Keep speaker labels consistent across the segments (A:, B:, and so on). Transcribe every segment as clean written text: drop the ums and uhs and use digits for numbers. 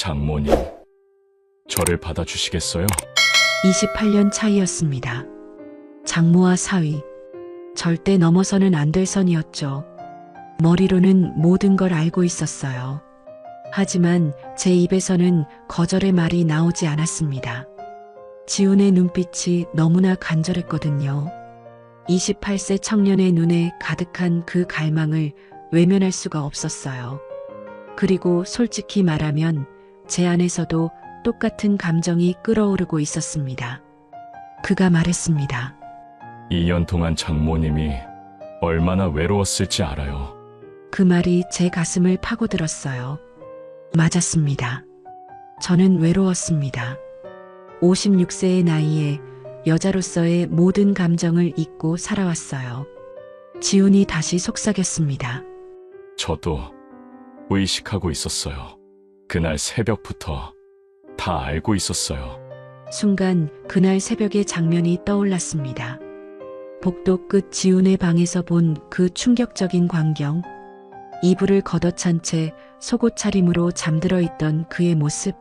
A: 장모님, 저를 받아주시겠어요?
B: 28년 차이였습니다. 장모와 사위, 절대 넘어서는 안 될 선이었죠. 머리로는 모든 걸 알고 있었어요. 하지만 제 입에서는 거절의 말이 나오지 않았습니다. 지훈의 눈빛이 너무나 간절했거든요. 28세 청년의 눈에 가득한 그 갈망을 외면할 수가 없었어요. 그리고 솔직히 말하면 제 안에서도 똑같은 감정이 끓어오르고 있었습니다. 그가 말했습니다.
A: 2년 동안 장모님이 얼마나 외로웠을지 알아요.
B: 그 말이 제 가슴을 파고들었어요. 맞았습니다. 저는 외로웠습니다. 56세의 나이에 여자로서의 모든 감정을 잊고 살아왔어요. 지훈이 다시 속삭였습니다.
A: 저도 의식하고 있었어요. 그날 새벽부터 다 알고 있었어요.
B: 순간 그날 새벽의 장면이 떠올랐습니다. 복도 끝 지훈의 방에서 본 그 충격적인 광경. 이불을 걷어찬 채 속옷 차림으로 잠들어 있던 그의 모습.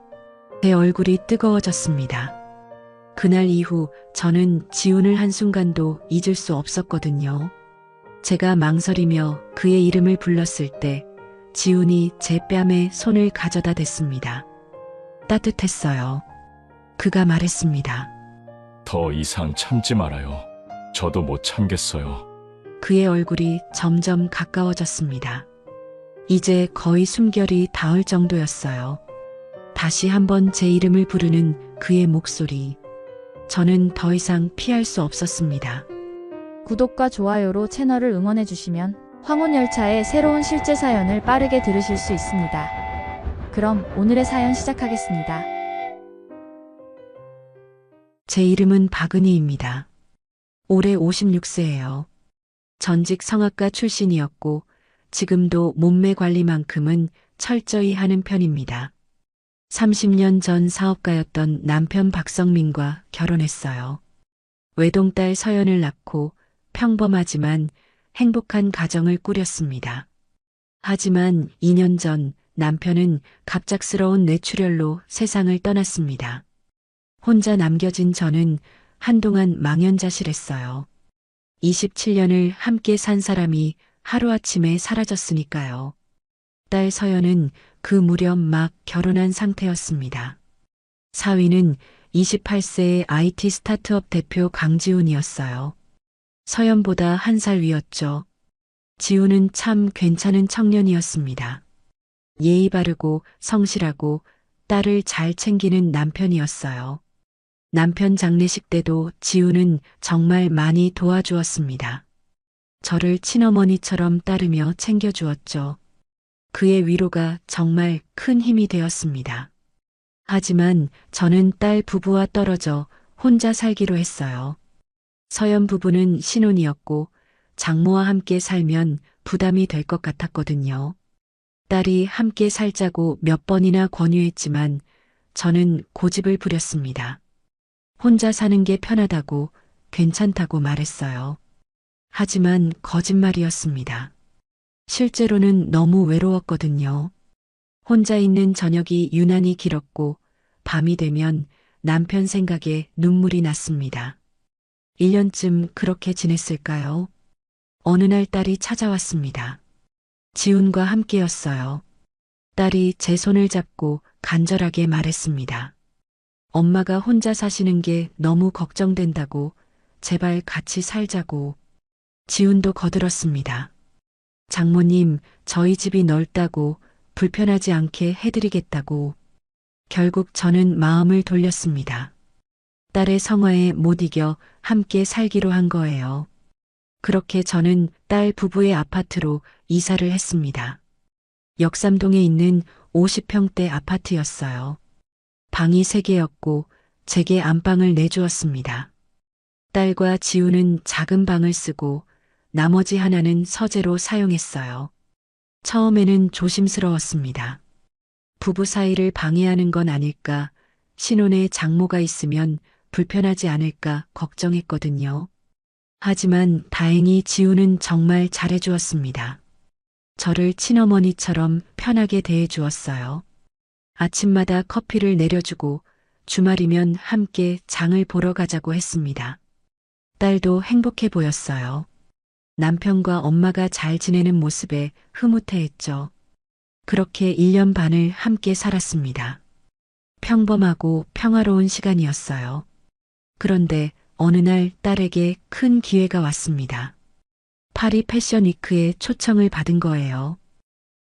B: 제 얼굴이 뜨거워졌습니다. 그날 이후 저는 지훈을 한순간도 잊을 수 없었거든요. 제가 망설이며 그의 이름을 불렀을 때 지훈이 제 뺨에 손을 가져다 댔습니다. 따뜻했어요. 그가 말했습니다.
A: 더 이상 참지 말아요. 저도 못 참겠어요.
B: 그의 얼굴이 점점 가까워졌습니다. 이제 거의 숨결이 닿을 정도였어요. 다시 한번 제 이름을 부르는 그의 목소리. 저는 더 이상 피할 수 없었습니다.
C: 구독과 좋아요로 채널을 응원해 주시면 황혼열차의 새로운 실제 사연을 빠르게 들으실 수 있습니다. 그럼 오늘의 사연 시작하겠습니다.
B: 제 이름은 박은희입니다. 올해 56세예요. 전직 성악가 출신이었고 지금도 몸매 관리만큼은 철저히 하는 편입니다. 30년 전 사업가였던 남편 박성민과 결혼했어요. 외동딸 서연을 낳고 평범하지만 행복한 가정을 꾸렸습니다. 하지만 2년 전 남편은 갑작스러운 뇌출혈로 세상을 떠났습니다. 혼자 남겨진 저는 한동안 망연자실했어요. 27년을 함께 산 사람이 하루아침에 사라졌으니까요. 딸 서연은 그 무렵 막 결혼한 상태였습니다. 사위는 28세의 IT 스타트업 대표 강지훈이었어요. 서연보다 1살 위였죠. 지훈은 참 괜찮은 청년이었습니다. 예의 바르고 성실하고 딸을 잘 챙기는 남편이었어요. 남편 장례식 때도 지훈은 정말 많이 도와주었습니다. 저를 친어머니처럼 따르며 챙겨주었죠. 그의 위로가 정말 큰 힘이 되었습니다. 하지만 저는 딸 부부와 떨어져 혼자 살기로 했어요. 서연 부부는 신혼이었고 장모와 함께 살면 부담이 될 것 같았거든요. 딸이 함께 살자고 몇 번이나 권유했지만 저는 고집을 부렸습니다. 혼자 사는 게 편하다고 괜찮다고 말했어요. 하지만 거짓말이었습니다. 실제로는 너무 외로웠거든요. 혼자 있는 저녁이 유난히 길었고 밤이 되면 남편 생각에 눈물이 났습니다. 1년쯤 그렇게 지냈을까요? 어느 날 딸이 찾아왔습니다. 지훈과 함께였어요. 딸이 제 손을 잡고 간절하게 말했습니다. 엄마가 혼자 사시는 게 너무 걱정된다고, 제발 같이 살자고. 지훈도 거들었습니다. 장모님, 저희 집이 넓다고, 불편하지 않게 해드리겠다고. 결국 저는 마음을 돌렸습니다. 딸의 성화에 못 이겨 함께 살기로 한 거예요. 그렇게 저는 딸 부부의 아파트로 이사를 했습니다. 역삼동에 있는 50평대 아파트였어요. 방이 3개였고 제게 안방을 내주었습니다. 딸과 지우는 작은 방을 쓰고 나머지 하나는 서재로 사용했어요. 처음에는 조심스러웠습니다. 부부 사이를 방해하는 건 아닐까, 신혼에 장모가 있으면 불편하지 않을까 걱정했거든요. 하지만 다행히 지우는 정말 잘해주었습니다. 저를 친어머니처럼 편하게 대해주었어요. 아침마다 커피를 내려주고 주말이면 함께 장을 보러 가자고 했습니다. 딸도 행복해 보였어요. 남편과 엄마가 잘 지내는 모습에 흐뭇해했죠. 그렇게 1년 반을 함께 살았습니다. 평범하고 평화로운 시간이었어요. 그런데 어느 날 딸에게 큰 기회가 왔습니다. 파리 패션 위크에 초청을 받은 거예요.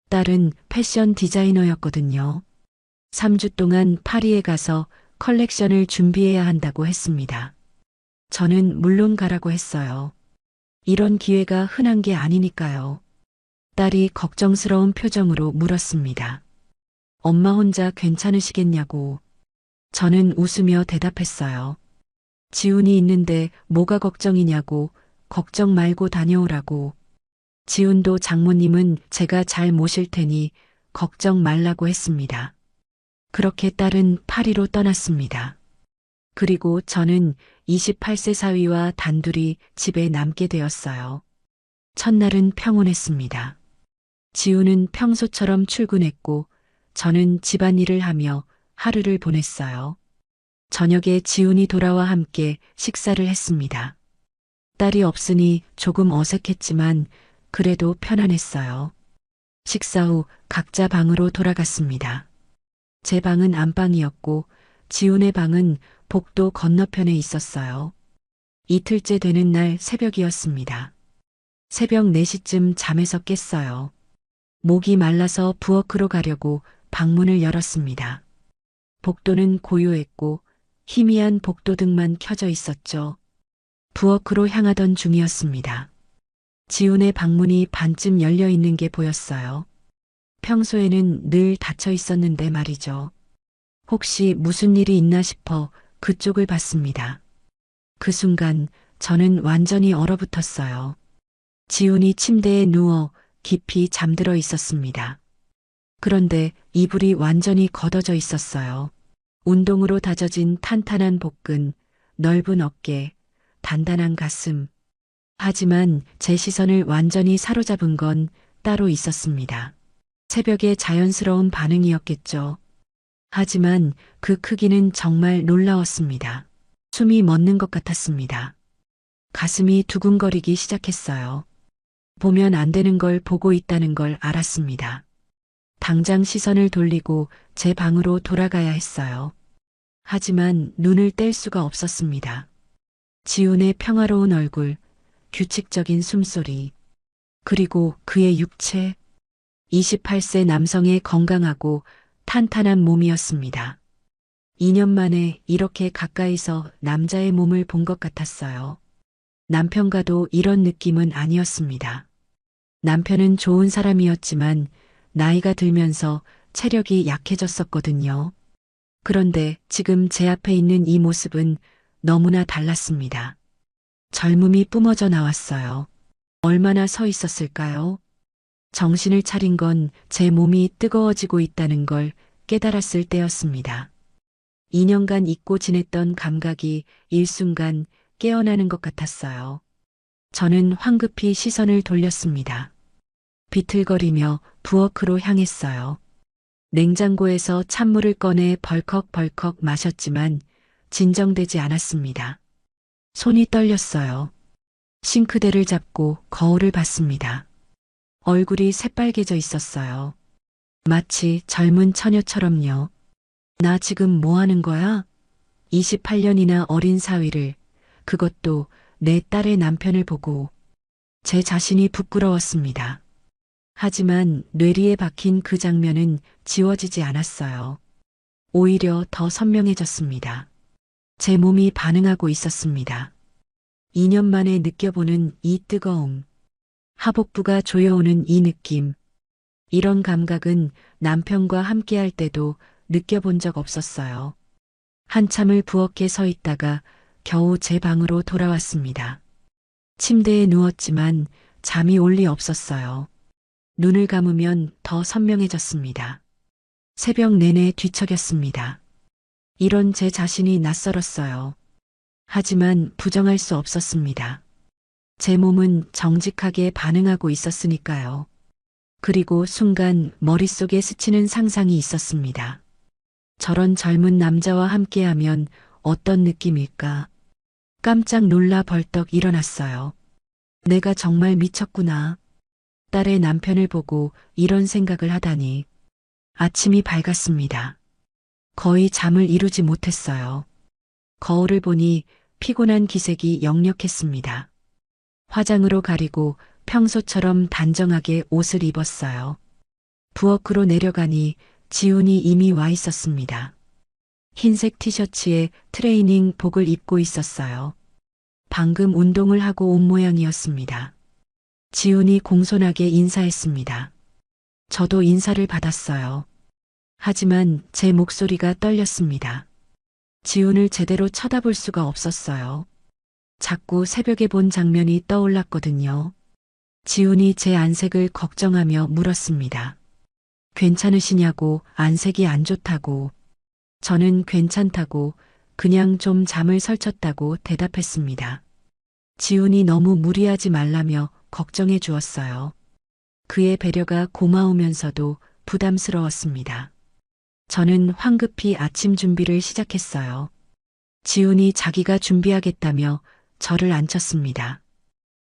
B: 딸은 패션 디자이너였거든요. 3주 동안 파리에 가서 컬렉션을 준비해야 한다고 했습니다. 저는 물론 가라고 했어요. 이런 기회가 흔한 게 아니니까요. 딸이 걱정스러운 표정으로 물었습니다. 엄마 혼자 괜찮으시겠냐고. 저는 웃으며 대답했어요. 지훈이 있는데 뭐가 걱정이냐고, 걱정 말고 다녀오라고. 지훈도 장모님은 제가 잘 모실 테니 걱정 말라고 했습니다. 그렇게 딸은 파리로 떠났습니다. 그리고 저는 28세 사위와 단둘이 집에 남게 되었어요. 첫날은 평온했습니다. 지우는 평소처럼 출근했고 저는 집안일을 하며 하루를 보냈어요. 저녁에 지훈이 돌아와 함께 식사를 했습니다. 딸이 없으니 조금 어색했지만 그래도 편안했어요. 식사 후 각자 방으로 돌아갔습니다. 제 방은 안방이었고 지훈의 방은 복도 건너편에 있었어요. 이틀째 되는 날 새벽이었습니다. 새벽 4시쯤 잠에서 깼어요. 목이 말라서 부엌으로 가려고 방문을 열었습니다. 복도는 고요했고 희미한 복도등만 켜져 있었죠. 부엌으로 향하던 중이었습니다. 지훈의 방문이 반쯤 열려 있는 게 보였어요. 평소에는 늘 닫혀 있었는데 말이죠. 혹시 무슨 일이 있나 싶어 그쪽을 봤습니다. 그 순간 저는 완전히 얼어붙었어요. 지훈이 침대에 누워 깊이 잠들어 있었습니다. 그런데 이불이 완전히 걷어져 있었어요. 운동으로 다져진 탄탄한 복근, 넓은 어깨, 단단한 가슴. 하지만 제 시선을 완전히 사로잡은 건 따로 있었습니다. 새벽의 자연스러운 반응이었겠죠. 하지만 그 크기는 정말 놀라웠습니다. 숨이 멎는 것 같았습니다. 가슴이 두근거리기 시작했어요. 보면 안 되는 걸 보고 있다는 걸 알았습니다. 당장 시선을 돌리고 제 방으로 돌아가야 했어요. 하지만 눈을 뗄 수가 없었습니다. 지훈의 평화로운 얼굴, 규칙적인 숨소리, 그리고 그의 육체, 28세 남성의 건강하고 탄탄한 몸이었습니다. 2년 만에 이렇게 가까이서 남자의 몸을 본 것 같았어요. 남편과도 이런 느낌은 아니었습니다. 남편은 좋은 사람이었지만 나이가 들면서 체력이 약해졌었거든요. 그런데 지금 제 앞에 있는 이 모습은 너무나 달랐습니다. 젊음이 뿜어져 나왔어요. 얼마나 서 있었을까요? 정신을 차린 건 제 몸이 뜨거워지고 있다는 걸 깨달았을 때였습니다. 2년간 잊고 지냈던 감각이 일순간 깨어나는 것 같았어요. 저는 황급히 시선을 돌렸습니다. 비틀거리며 부엌으로 향했어요. 냉장고에서 찬물을 꺼내 벌컥벌컥 마셨지만 진정되지 않았습니다. 손이 떨렸어요. 싱크대를 잡고 거울을 봤습니다. 얼굴이 새빨개져 있었어요. 마치 젊은 처녀처럼요. 나 지금 뭐 하는 거야? 28년이나 어린 사위를, 그것도 내 딸의 남편을 보고 제 자신이 부끄러웠습니다. 하지만 뇌리에 박힌 그 장면은 지워지지 않았어요. 오히려 더 선명해졌습니다. 제 몸이 반응하고 있었습니다. 2년 만에 느껴보는 이 뜨거움, 하복부가 조여오는 이 느낌, 이런 감각은 남편과 함께할 때도 느껴본 적 없었어요. 한참을 부엌에 서 있다가 겨우 제 방으로 돌아왔습니다. 침대에 누웠지만 잠이 올 리 없었어요. 눈을 감으면 더 선명해졌습니다. 새벽 내내 뒤척였습니다. 이런 제 자신이 낯설었어요. 하지만 부정할 수 없었습니다. 제 몸은 정직하게 반응하고 있었으니까요. 그리고 순간 머릿속에 스치는 상상이 있었습니다. 저런 젊은 남자와 함께하면 어떤 느낌일까? 깜짝 놀라 벌떡 일어났어요. 내가 정말 미쳤구나. 딸의 남편을 보고 이런 생각을 하다니. 아침이 밝았습니다. 거의 잠을 이루지 못했어요. 거울을 보니 피곤한 기색이 역력했습니다. 화장으로 가리고 평소처럼 단정하게 옷을 입었어요. 부엌으로 내려가니 지훈이 이미 와 있었습니다. 흰색 티셔츠에 트레이닝 복을 입고 있었어요. 방금 운동을 하고 온 모양이었습니다. 지훈이 공손하게 인사했습니다. 저도 인사를 받았어요. 하지만 제 목소리가 떨렸습니다. 지훈을 제대로 쳐다볼 수가 없었어요. 자꾸 새벽에 본 장면이 떠올랐거든요. 지훈이 제 안색을 걱정하며 물었습니다. 괜찮으시냐고, 안색이 안 좋다고. 저는 괜찮다고, 그냥 좀 잠을 설쳤다고 대답했습니다. 지훈이 너무 무리하지 말라며 걱정해 주었어요. 그의 배려가 고마우면서도 부담스러웠습니다. 저는 황급히 아침 준비를 시작했어요. 지훈이 자기가 준비하겠다며 저를 앉혔습니다.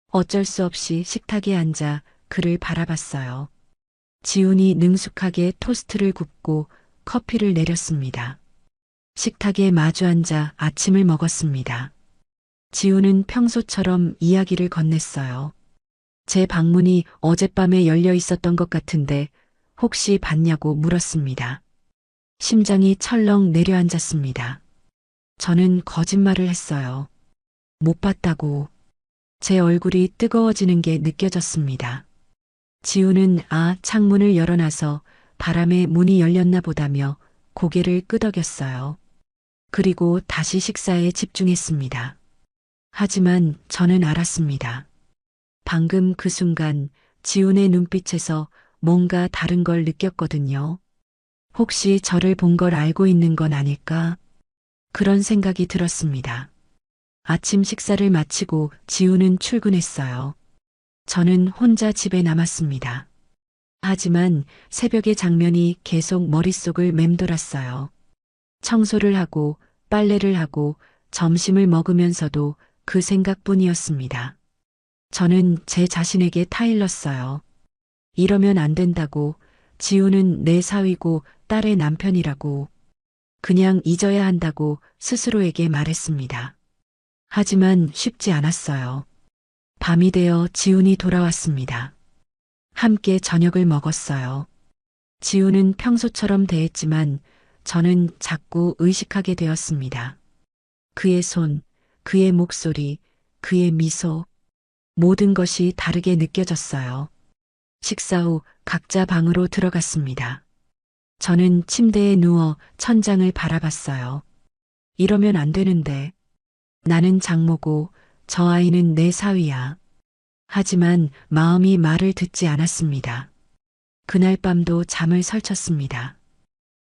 B: 어쩔 수 없이 식탁에 앉아 그를 바라봤어요. 지훈이 능숙하게 토스트를 굽고 커피를 내렸습니다. 식탁에 마주 앉아 아침을 먹었습니다. 지훈은 평소처럼 이야기를 건넸어요. 제 방문이 어젯밤에 열려 있었던 것 같은데 혹시 봤냐고 물었습니다. 심장이 철렁 내려앉았습니다. 저는 거짓말을 했어요. 못 봤다고. 제 얼굴이 뜨거워지는 게 느껴졌습니다. 지훈은 창문을 열어놔서 바람에 문이 열렸나 보다며 고개를 끄덕였어요. 그리고 다시 식사에 집중했습니다. 하지만 저는 알았습니다. 방금 그 순간 지훈의 눈빛에서 뭔가 다른 걸 느꼈거든요. 혹시 저를 본 걸 알고 있는 건 아닐까? 그런 생각이 들었습니다. 아침 식사를 마치고 지훈은 출근했어요. 저는 혼자 집에 남았습니다. 하지만 새벽의 장면이 계속 머릿속을 맴돌았어요. 청소를 하고 빨래를 하고 점심을 먹으면서도 그 생각뿐이었습니다. 저는 제 자신에게 타일렀어요. 이러면 안 된다고. 지훈은 내 사위고 딸의 남편이라고. 그냥 잊어야 한다고 스스로에게 말했습니다. 하지만 쉽지 않았어요. 밤이 되어 지훈이 돌아왔습니다. 함께 저녁을 먹었어요. 지훈은 평소처럼 대했지만 저는 자꾸 의식하게 되었습니다. 그의 손, 그의 목소리, 그의 미소, 모든 것이 다르게 느껴졌어요. 식사 후 각자 방으로 들어갔습니다. 저는 침대에 누워 천장을 바라봤어요. 이러면 안 되는데. 나는 장모고 저 아이는 내 사위야. 하지만 마음이 말을 듣지 않았습니다. 그날 밤도 잠을 설쳤습니다.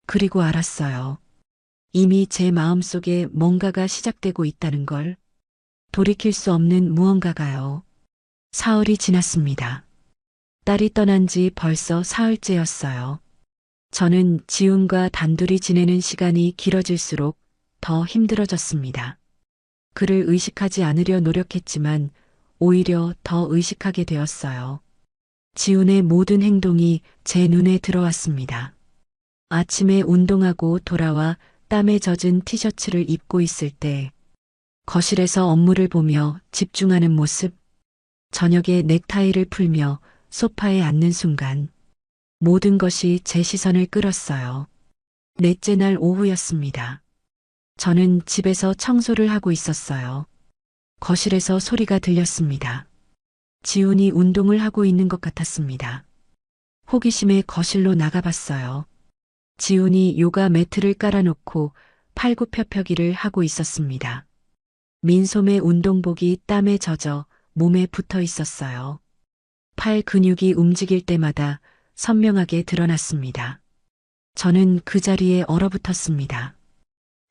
B: 그리고 알았어요. 이미 제 마음속에 뭔가가 시작되고 있다는 걸. 돌이킬 수 없는 무언가가요. 사흘이 지났습니다. 딸이 떠난 지 벌써 사흘째였어요. 저는 지훈과 단둘이 지내는 시간이 길어질수록 더 힘들어졌습니다. 그를 의식하지 않으려 노력했지만 오히려 더 의식하게 되었어요. 지훈의 모든 행동이 제 눈에 들어왔습니다. 아침에 운동하고 돌아와 땀에 젖은 티셔츠를 입고 있을 때, 거실에서 업무를 보며 집중하는 모습, 저녁에 넥타이를 풀며 소파에 앉는 순간, 모든 것이 제 시선을 끌었어요. 넷째 날 오후였습니다. 저는 집에서 청소를 하고 있었어요. 거실에서 소리가 들렸습니다. 지훈이 운동을 하고 있는 것 같았습니다. 호기심에 거실로 나가봤어요. 지훈이 요가 매트를 깔아놓고 팔굽혀펴기를 하고 있었습니다. 민소매 운동복이 땀에 젖어 몸에 붙어 있었어요. 팔 근육이 움직일 때마다 선명하게 드러났습니다. 저는 그 자리에 얼어붙었습니다.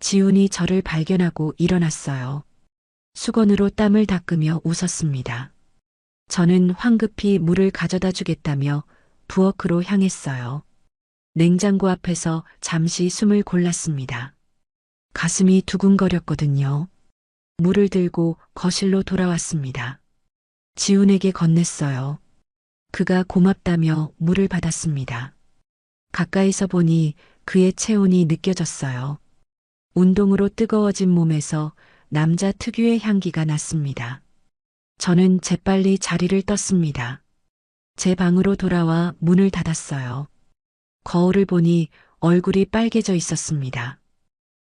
B: 지훈이 저를 발견하고 일어났어요. 수건으로 땀을 닦으며 웃었습니다. 저는 황급히 물을 가져다 주겠다며 부엌으로 향했어요. 냉장고 앞에서 잠시 숨을 골랐습니다. 가슴이 두근거렸거든요. 물을 들고 거실로 돌아왔습니다. 지훈에게 건넸어요. 그가 고맙다며 물을 받았습니다. 가까이서 보니 그의 체온이 느껴졌어요. 운동으로 뜨거워진 몸에서 남자 특유의 향기가 났습니다. 저는 재빨리 자리를 떴습니다. 제 방으로 돌아와 문을 닫았어요. 거울을 보니 얼굴이 빨개져 있었습니다.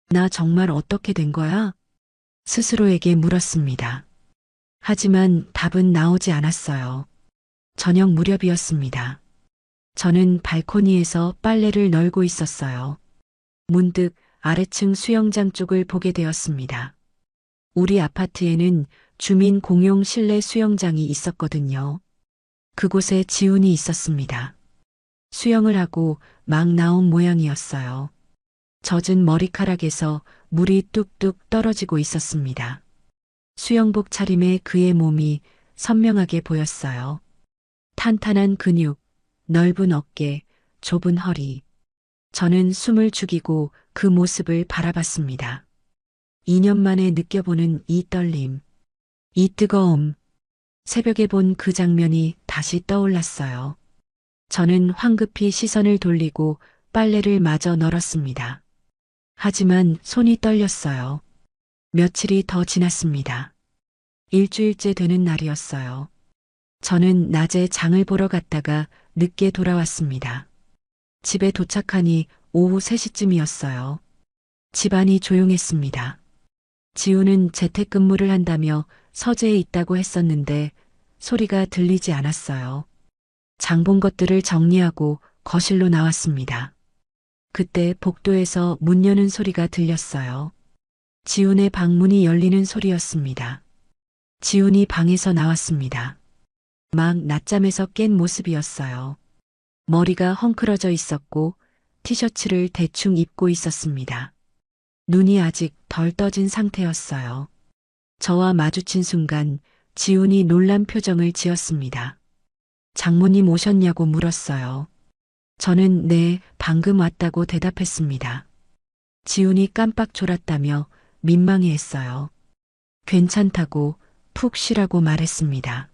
B: 나 정말 어떻게 된 거야? 스스로에게 물었습니다. 하지만 답은 나오지 않았어요. 저녁 무렵이었습니다. 저는 발코니에서 빨래를 널고 있었어요. 문득 아래층 수영장 쪽을 보게 되었습니다. 우리 아파트에는 주민 공용 실내 수영장이 있었거든요. 그곳에 지훈이 있었습니다. 수영을 하고 막 나온 모양이었어요. 젖은 머리카락에서 물이 뚝뚝 떨어지고 있었습니다. 수영복 차림의 그의 몸이 선명하게 보였어요. 탄탄한 근육, 넓은 어깨, 좁은 허리. 저는 숨을 죽이고 그 모습을 바라봤습니다. 2년 만에 느껴보는 이 떨림, 이 뜨거움. 새벽에 본 그 장면이 다시 떠올랐어요. 저는 황급히 시선을 돌리고 빨래를 마저 널었습니다. 하지만 손이 떨렸어요. 며칠이 더 지났습니다. 일주일째 되는 날이었어요. 저는 낮에 장을 보러 갔다가 늦게 돌아왔습니다. 집에 도착하니 오후 3시쯤이었어요. 집안이 조용했습니다. 지훈은 재택근무를 한다며 서재에 있다고 했었는데 소리가 들리지 않았어요. 장본 것들을 정리하고 거실로 나왔습니다. 그때 복도에서 문 여는 소리가 들렸어요. 지훈의 방문이 열리는 소리였습니다. 지훈이 방에서 나왔습니다. 막 낮잠에서 깬 모습이었어요. 머리가 헝클어져 있었고 티셔츠를 대충 입고 있었습니다. 눈이 아직 덜 떠진 상태였어요. 저와 마주친 순간 지훈이 놀란 표정을 지었습니다. 장모님 오셨냐고 물었어요. 저는 네, 방금 왔다고 대답했습니다. 지훈이 깜빡 졸았다며 민망해했어요. 괜찮다고 푹 쉬라고 말했습니다.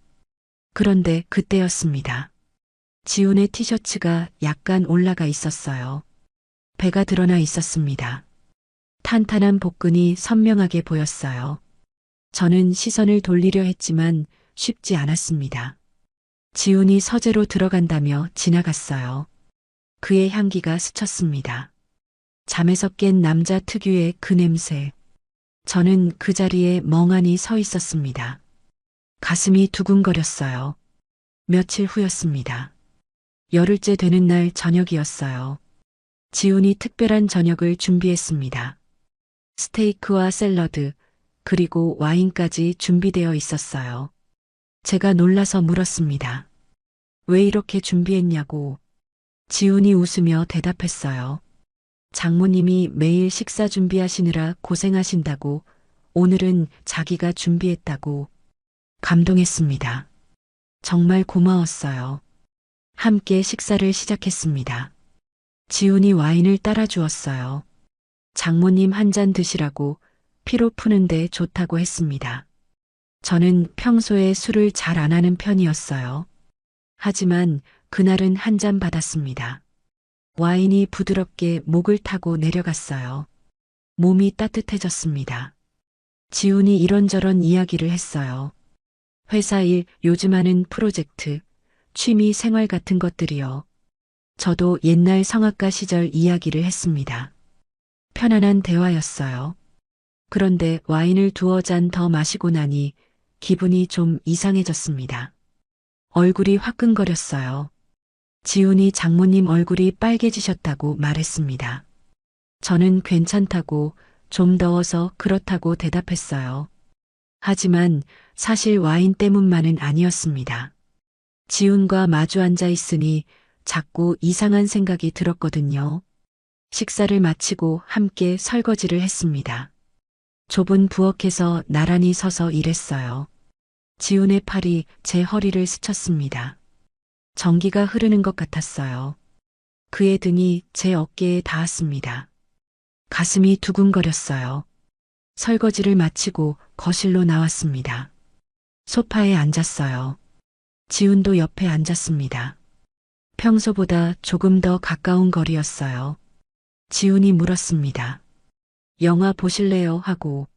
B: 그런데 그때였습니다. 지훈의 티셔츠가 약간 올라가 있었어요. 배가 드러나 있었습니다. 탄탄한 복근이 선명하게 보였어요. 저는 시선을 돌리려 했지만 쉽지 않았습니다. 지훈이 서재로 들어간다며 지나갔어요. 그의 향기가 스쳤습니다. 잠에서 깬 남자 특유의 그 냄새. 저는 그 자리에 멍하니 서 있었습니다. 가슴이 두근거렸어요. 며칠 후였습니다. 열흘째 되는 날 저녁이었어요. 지훈이 특별한 저녁을 준비했습니다. 스테이크와 샐러드, 그리고 와인까지 준비되어 있었어요. 제가 놀라서 물었습니다. 왜 이렇게 준비했냐고. 지훈이 웃으며 대답했어요. 장모님이 매일 식사 준비하시느라 고생하신다고, 오늘은 자기가 준비했다고. 감동했습니다. 정말 고마웠어요. 함께 식사를 시작했습니다. 지훈이 와인을 따라 주었어요. 장모님 한 잔 드시라고 피로 푸는데 좋다고 했습니다. 저는 평소에 술을 잘 안 하는 편이었어요. 하지만 그날은 한 잔 받았습니다. 와인이 부드럽게 목을 타고 내려갔어요. 몸이 따뜻해졌습니다. 지훈이 이런저런 이야기를 했어요. 회사 일, 요즘 하는 프로젝트, 취미 생활 같은 것들이요. 저도 옛날 성악가 시절 이야기를 했습니다. 편안한 대화였어요. 그런데 와인을 두어 잔 더 마시고 나니 기분이 좀 이상해졌습니다. 얼굴이 화끈거렸어요. 지훈이 장모님 얼굴이 빨개지셨다고 말했습니다. 저는 괜찮다고, 좀 더워서 그렇다고 대답했어요. 하지만 사실 와인 때문만은 아니었습니다. 지훈과 마주 앉아 있으니 자꾸 이상한 생각이 들었거든요. 식사를 마치고 함께 설거지를 했습니다. 좁은 부엌에서 나란히 서서 일했어요. 지훈의 팔이 제 허리를 스쳤습니다. 전기가 흐르는 것 같았어요. 그의 등이 제 어깨에 닿았습니다. 가슴이 두근거렸어요. 설거지를 마치고 거실로 나왔습니다. 소파에 앉았어요. 지훈도 옆에 앉았습니다. 평소보다 조금 더 가까운 거리였어요. 지훈이 물었습니다. 영화 보실래요? 하고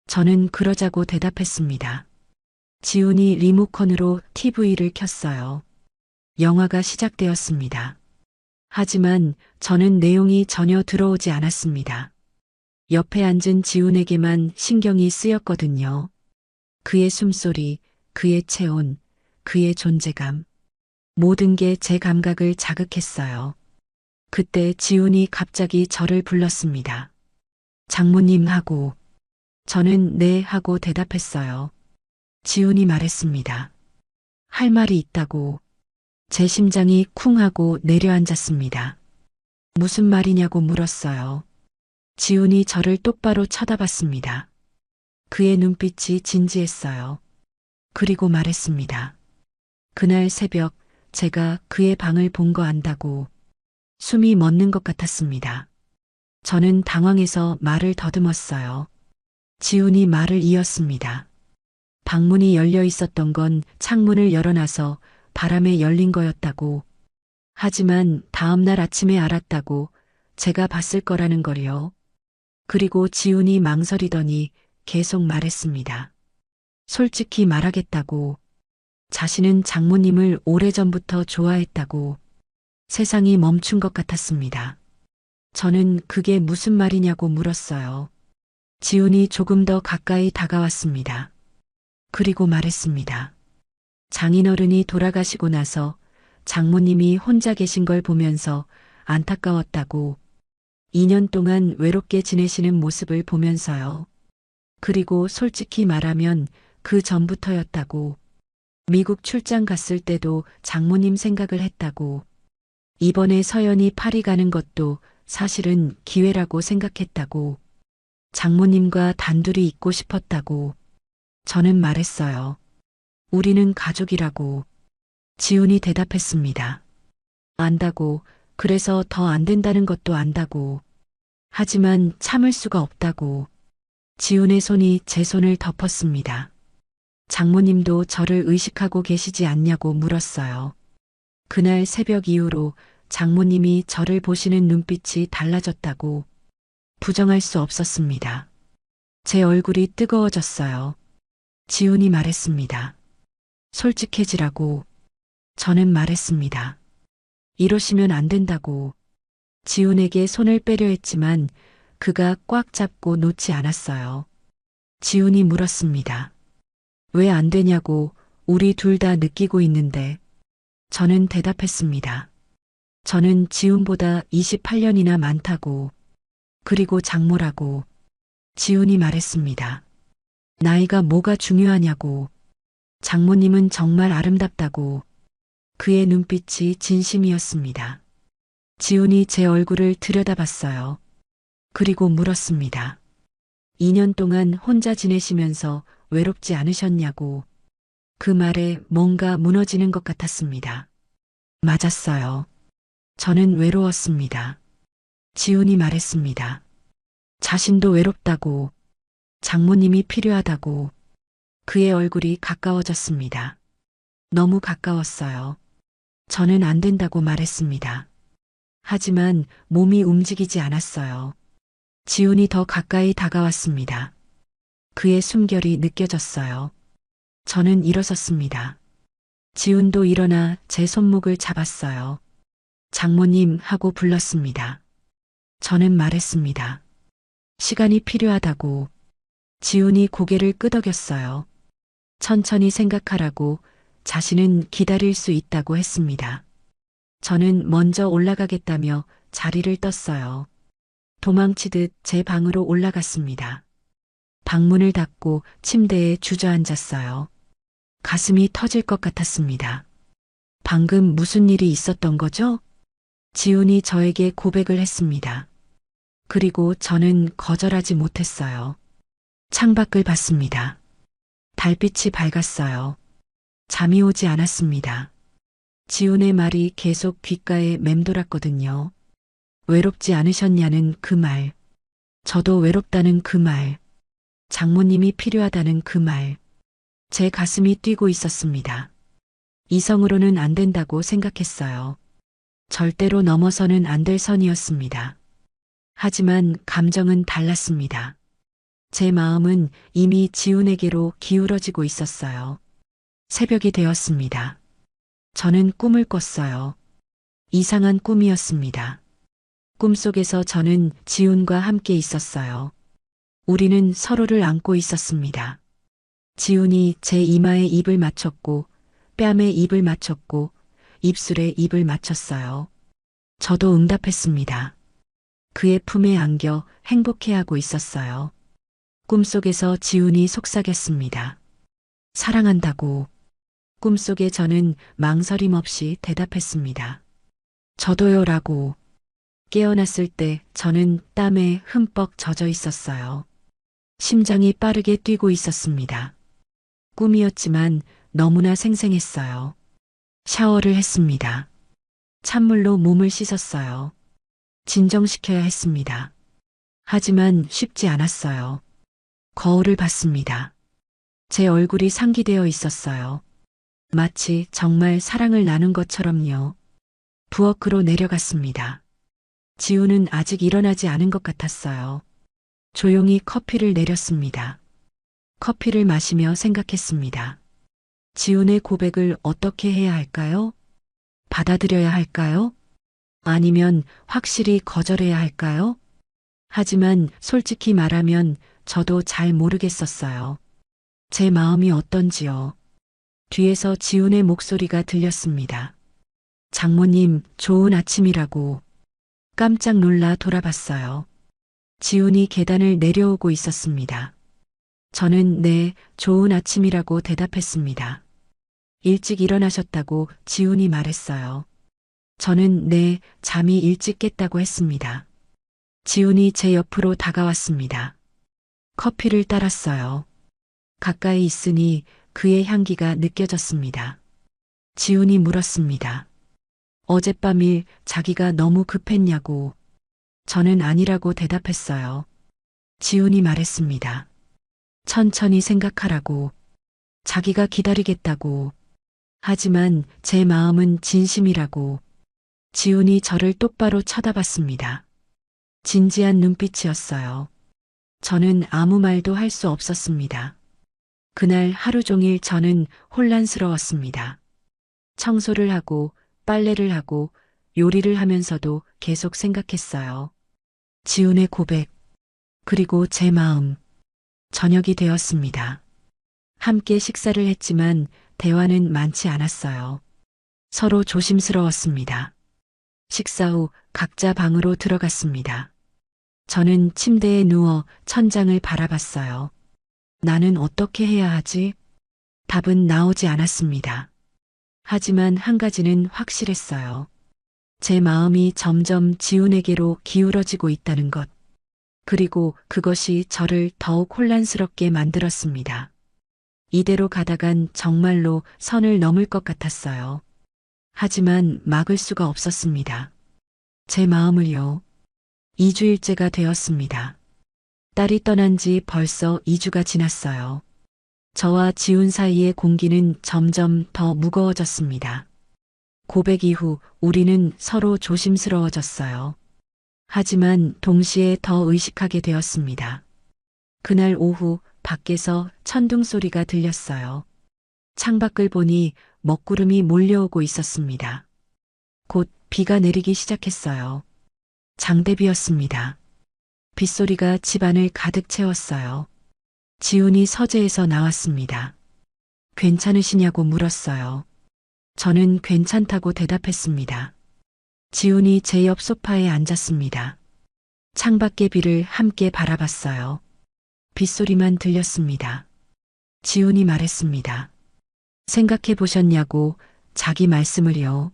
B: 저는 그러자고 대답했습니다. 지훈이 리모컨으로 TV를 켰어요. 영화가 시작되었습니다. 하지만 저는 내용이 전혀 들어오지 않았습니다. 옆에 앉은 지훈에게만 신경이 쓰였거든요. 그의 숨소리, 그의 체온, 그의 존재감. 모든 게 제 감각을 자극했어요. 그때 지훈이 갑자기 저를 불렀습니다. 장모님 하고 저는 네 하고 대답했어요. 지훈이 말했습니다. 할 말이 있다고. 제 심장이 쿵 하고 내려앉았습니다. 무슨 말이냐고 물었어요. 지훈이 저를 똑바로 쳐다봤습니다. 그의 눈빛이 진지했어요. 그리고 말했습니다. 그날 새벽 제가 그의 방을 본 거 안다고. 숨이 멎는 것 같았습니다. 저는 당황해서 말을 더듬었어요. 지훈이 말을 이었습니다. 방문이 열려 있었던 건 창문을 열어놔서 바람에 열린 거였다고. 하지만 다음날 아침에 알았다고. 제가 봤을 거라는 걸요. 그리고 지훈이 망설이더니 계속 말했습니다. 솔직히 말하겠다고. 자신은 장모님을 오래전부터 좋아했다고. 세상이 멈춘 것 같았습니다. 저는 그게 무슨 말이냐고 물었어요. 지훈이 조금 더 가까이 다가왔습니다. 그리고 말했습니다. 장인어른이 돌아가시고 나서 장모님이 혼자 계신 걸 보면서 안타까웠다고. 2년 동안 외롭게 지내시는 모습을 보면서요. 그리고 솔직히 말하면 그 전부터였다고. 미국 출장 갔을 때도 장모님 생각을 했다고. 이번에 서연이 파리 가는 것도 사실은 기회라고 생각했다고. 장모님과 단둘이 있고 싶었다고. 저는 말했어요. 우리는 가족이라고. 지훈이 대답했습니다. 안다고. 그래서 더 안 된다는 것도 안다고. 하지만 참을 수가 없다고. 지훈의 손이 제 손을 덮었습니다. 장모님도 저를 의식하고 계시지 않냐고 물었어요. 그날 새벽 이후로 장모님이 저를 보시는 눈빛이 달라졌다고. 부정할 수 없었습니다. 제 얼굴이 뜨거워졌어요. 지훈이 말했습니다. 솔직해지라고. 저는 말했습니다. 이러시면 안 된다고. 지훈에게 손을 빼려 했지만 그가 꽉 잡고 놓지 않았어요. 지훈이 물었습니다. 왜 안 되냐고. 우리 둘 다 느끼고 있는데. 저는 대답했습니다. 저는 지훈보다 28년이나 많다고. 그리고 장모라고. 지훈이 말했습니다. 나이가 뭐가 중요하냐고. 장모님은 정말 아름답다고. 그의 눈빛이 진심이었습니다. 지훈이 제 얼굴을 들여다봤어요. 그리고 물었습니다. 2년 동안 혼자 지내시면서 외롭지 않으셨냐고. 그 말에 뭔가 무너지는 것 같았습니다. 맞았어요. 저는 외로웠습니다. 지훈이 말했습니다. 자신도 외롭다고. 장모님이 필요하다고. 그의 얼굴이 가까워졌습니다. 너무 가까웠어요. 저는 안 된다고 말했습니다. 하지만 몸이 움직이지 않았어요. 지훈이 더 가까이 다가왔습니다. 그의 숨결이 느껴졌어요. 저는 일어섰습니다. 지훈도 일어나 제 손목을 잡았어요. 장모님 하고 불렀습니다. 저는 말했습니다. 시간이 필요하다고. 지훈이 고개를 끄덕였어요. 천천히 생각하라고. 자신은 기다릴 수 있다고 했습니다. 저는 먼저 올라가겠다며 자리를 떴어요. 도망치듯 제 방으로 올라갔습니다. 방문을 닫고 침대에 주저앉았어요. 가슴이 터질 것 같았습니다. 방금 무슨 일이 있었던 거죠? 지훈이 저에게 고백을 했습니다. 그리고 저는 거절하지 못했어요. 창밖을 봤습니다. 달빛이 밝았어요. 잠이 오지 않았습니다. 지훈의 말이 계속 귓가에 맴돌았거든요. 외롭지 않으셨냐는 그 말. 저도 외롭다는 그 말. 장모님이 필요하다는 그 말. 제 가슴이 뛰고 있었습니다. 이성으로는 안 된다고 생각했어요. 절대로 넘어서는 안 될 선이었습니다. 하지만 감정은 달랐습니다. 제 마음은 이미 지훈에게로 기울어지고 있었어요. 새벽이 되었습니다. 저는 꿈을 꿨어요. 이상한 꿈이었습니다. 꿈속에서 저는 지훈과 함께 있었어요. 우리는 서로를 안고 있었습니다. 지훈이 제 이마에 입을 맞췄고 뺨에 입을 맞췄고 입술에 입을 맞췄어요. 저도 응답했습니다. 그의 품에 안겨 행복해하고 있었어요. 꿈속에서 지훈이 속삭였습니다. 사랑한다고. 꿈속에 저는 망설임 없이 대답했습니다. 저도요라고. 깨어났을 때 저는 땀에 흠뻑 젖어 있었어요. 심장이 빠르게 뛰고 있었습니다. 꿈이었지만 너무나 생생했어요. 샤워를 했습니다. 찬물로 몸을 씻었어요. 진정시켜야 했습니다. 하지만 쉽지 않았어요. 거울을 봤습니다. 제 얼굴이 상기되어 있었어요. 마치 정말 사랑을 나눈 것처럼요. 부엌으로 내려갔습니다. 지훈은 아직 일어나지 않은 것 같았어요. 조용히 커피를 내렸습니다. 커피를 마시며 생각했습니다. 지훈의 고백을 어떻게 해야 할까요? 받아들여야 할까요? 아니면 확실히 거절해야 할까요? 하지만 솔직히 말하면 저도 잘 모르겠었어요. 제 마음이 어떤지요. 뒤에서 지훈의 목소리가 들렸습니다. 장모님, 좋은 아침이라고. 깜짝 놀라 돌아봤어요. 지훈이 계단을 내려오고 있었습니다. 저는 네, 좋은 아침이라고 대답했습니다. 일찍 일어나셨다고 지훈이 말했어요. 저는 네, 잠이 일찍 깼다고 했습니다. 지훈이 제 옆으로 다가왔습니다. 커피를 따랐어요. 가까이 있으니 그의 향기가 느껴졌습니다. 지훈이 물었습니다. 어젯밤일 자기가 너무 급했냐고. 저는 아니라고 대답했어요. 지훈이 말했습니다. 천천히 생각하라고. 자기가 기다리겠다고. 하지만 제 마음은 진심이라고. 지훈이 저를 똑바로 쳐다봤습니다. 진지한 눈빛이었어요. 저는 아무 말도 할 수 없었습니다. 그날 하루 종일 저는 혼란스러웠습니다. 청소를 하고 빨래를 하고 요리를 하면서도 계속 생각했어요. 지훈의 고백, 그리고 제 마음. 저녁이 되었습니다. 함께 식사를 했지만 대화는 많지 않았어요. 서로 조심스러웠습니다. 식사 후 각자 방으로 들어갔습니다. 저는 침대에 누워 천장을 바라봤어요. 나는 어떻게 해야 하지? 답은 나오지 않았습니다. 하지만 한 가지는 확실했어요. 제 마음이 점점 지훈에게로 기울어지고 있다는 것. 그리고 그것이 저를 더욱 혼란스럽게 만들었습니다. 이대로 가다간 정말로 선을 넘을 것 같았어요. 하지만 막을 수가 없었습니다. 제 마음을요. 2주일째가 되었습니다. 딸이 떠난 지 벌써 2주가 지났어요. 저와 지훈 사이의 공기는 점점 더 무거워졌습니다. 고백 이후 우리는 서로 조심스러워졌어요. 하지만 동시에 더 의식하게 되었습니다. 그날 오후 밖에서 천둥 소리가 들렸어요. 창밖을 보니 먹구름이 몰려오고 있었습니다. 곧 비가 내리기 시작했어요. 장대비였습니다. 빗소리가 집안을 가득 채웠어요. 지훈이 서재에서 나왔습니다. 괜찮으시냐고 물었어요. 저는 괜찮다고 대답했습니다. 지훈이 제 옆 소파에 앉았습니다. 창밖의 비를 함께 바라봤어요. 빗소리만 들렸습니다. 지훈이 말했습니다. 생각해 보셨냐고 자기 말씀을요.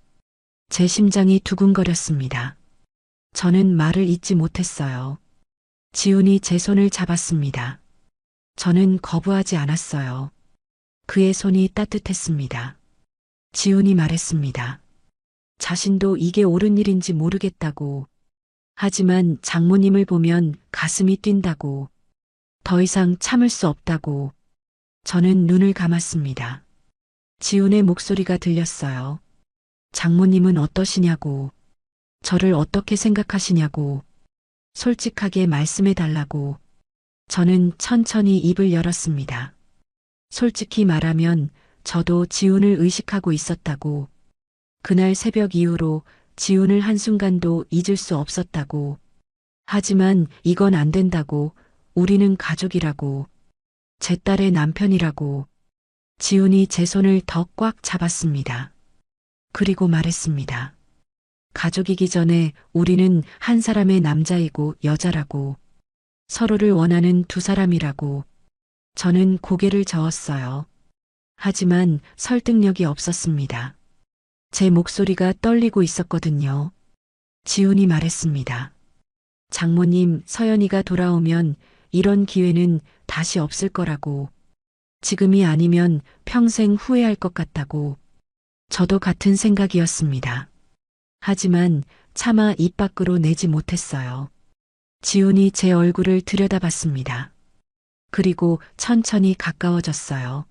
B: 제 심장이 두근거렸습니다. 저는 말을 잇지 못했어요. 지훈이 제 손을 잡았습니다. 저는 거부하지 않았어요. 그의 손이 따뜻했습니다. 지훈이 말했습니다. 자신도 이게 옳은 일인지 모르겠다고. 하지만 장모님을 보면 가슴이 뛴다고. 더 이상 참을 수 없다고. 저는 눈을 감았습니다. 지훈의 목소리가 들렸어요. 장모님은 어떠시냐고. 저를 어떻게 생각하시냐고. 솔직하게 말씀해 달라고. 저는 천천히 입을 열었습니다. 솔직히 말하면 저도 지훈을 의식하고 있었다고. 그날 새벽 이후로 지훈을 한순간도 잊을 수 없었다고. 하지만 이건 안 된다고. 우리는 가족이라고. 제 딸의 남편이라고. 지훈이 제 손을 더 꽉 잡았습니다. 그리고 말했습니다. 가족이기 전에 우리는 한 사람의 남자이고 여자라고. 서로를 원하는 두 사람이라고. 저는 고개를 저었어요. 하지만 설득력이 없었습니다. 제 목소리가 떨리고 있었거든요. 지훈이 말했습니다. 장모님, 서연이가 돌아오면 이런 기회는 다시 없을 거라고. 지금이 아니면 평생 후회할 것 같다고. 저도 같은 생각이었습니다. 하지만 차마 입 밖으로 내지 못했어요. 지훈이 제 얼굴을 들여다봤습니다. 그리고 천천히 가까워졌어요.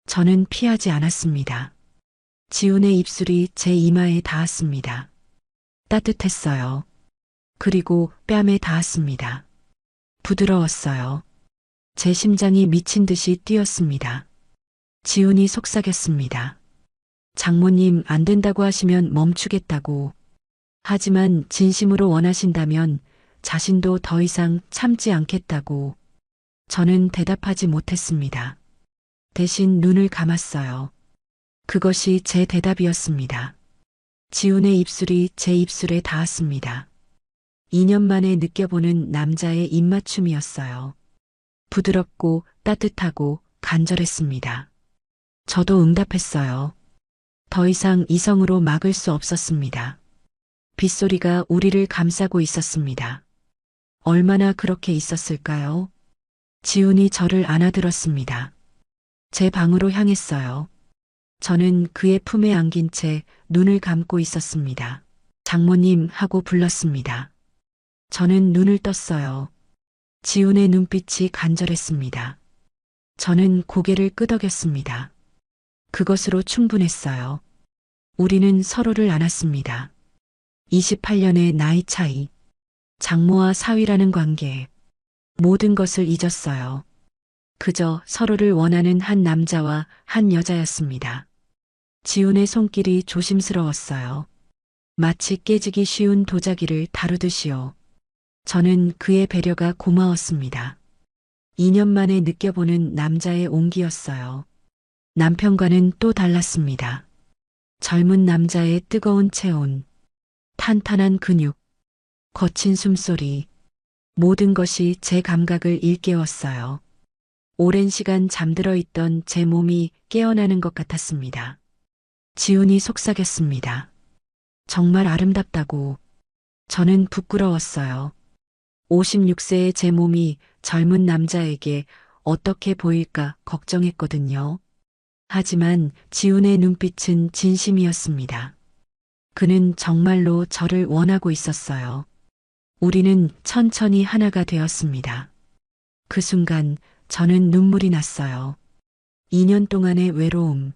B: 저는 피하지 않았습니다. 지훈의 입술이 제 이마에 닿았습니다. 따뜻했어요. 그리고 뺨에 닿았습니다. 부드러웠어요. 제 심장이 미친 듯이 뛰었습니다. 지훈이 속삭였습니다. 장모님, 안 된다고 하시면 멈추겠다고. 하지만 진심으로 원하신다면 자신도 더 이상 참지 않겠다고. 저는 대답하지 못했습니다. 대신 눈을 감았어요. 그것이 제 대답이었습니다. 지훈의 입술이 제 입술에 닿았습니다. 2년 만에 느껴보는 남자의 입맞춤이었어요. 부드럽고 따뜻하고 간절했습니다. 저도 응답했어요. 더 이상 이성으로 막을 수 없었습니다. 빗소리가 우리를 감싸고 있었습니다. 얼마나 그렇게 있었을까요? 지훈이 저를 안아들었습니다. 제 방으로 향했어요. 저는 그의 품에 안긴 채 눈을 감고 있었습니다. 장모님 하고 불렀습니다. 저는 눈을 떴어요. 지훈의 눈빛이 간절했습니다. 저는 고개를 끄덕였습니다. 그것으로 충분했어요. 우리는 서로를 안았습니다. 28년의 나이 차이, 장모와 사위라는 관계, 모든 것을 잊었어요. 그저 서로를 원하는 한 남자와 한 여자였습니다. 지훈의 손길이 조심스러웠어요. 마치 깨지기 쉬운 도자기를 다루듯이요. 저는 그의 배려가 고마웠습니다. 2년 만에 느껴보는 남자의 온기였어요. 남편과는 또 달랐습니다. 젊은 남자의 뜨거운 체온, 탄탄한 근육, 거친 숨소리, 모든 것이 제 감각을 일깨웠어요. 오랜 시간 잠들어 있던 제 몸이 깨어나는 것 같았습니다. 지훈이 속삭였습니다. 정말 아름답다고. 저는 부끄러웠어요. 56세의 제 몸이 젊은 남자에게 어떻게 보일까 걱정했거든요. 하지만 지훈의 눈빛은 진심이었습니다. 그는 정말로 저를 원하고 있었어요. 우리는 천천히 하나가 되었습니다. 그 순간 저는 눈물이 났어요. 2년 동안의 외로움,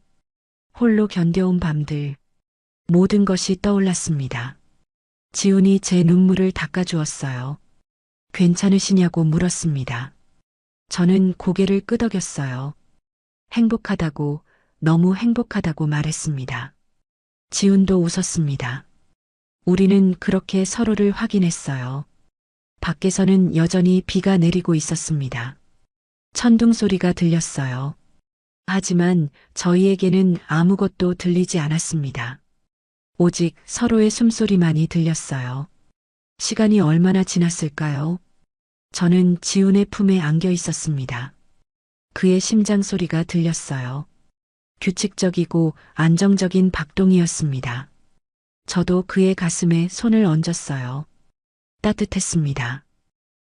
B: 홀로 견뎌온 밤들, 모든 것이 떠올랐습니다. 지훈이 제 눈물을 닦아주었어요. 괜찮으시냐고 물었습니다. 저는 고개를 끄덕였어요. 행복하다고, 너무 행복하다고 말했습니다. 지훈도 웃었습니다. 우리는 그렇게 서로를 확인했어요. 밖에서는 여전히 비가 내리고 있었습니다. 천둥 소리가 들렸어요. 하지만 저희에게는 아무것도 들리지 않았습니다. 오직 서로의 숨소리만이 들렸어요. 시간이 얼마나 지났을까요? 저는 지훈의 품에 안겨 있었습니다. 그의 심장 소리가 들렸어요. 규칙적이고 안정적인 박동이었습니다. 저도 그의 가슴에 손을 얹었어요. 따뜻했습니다.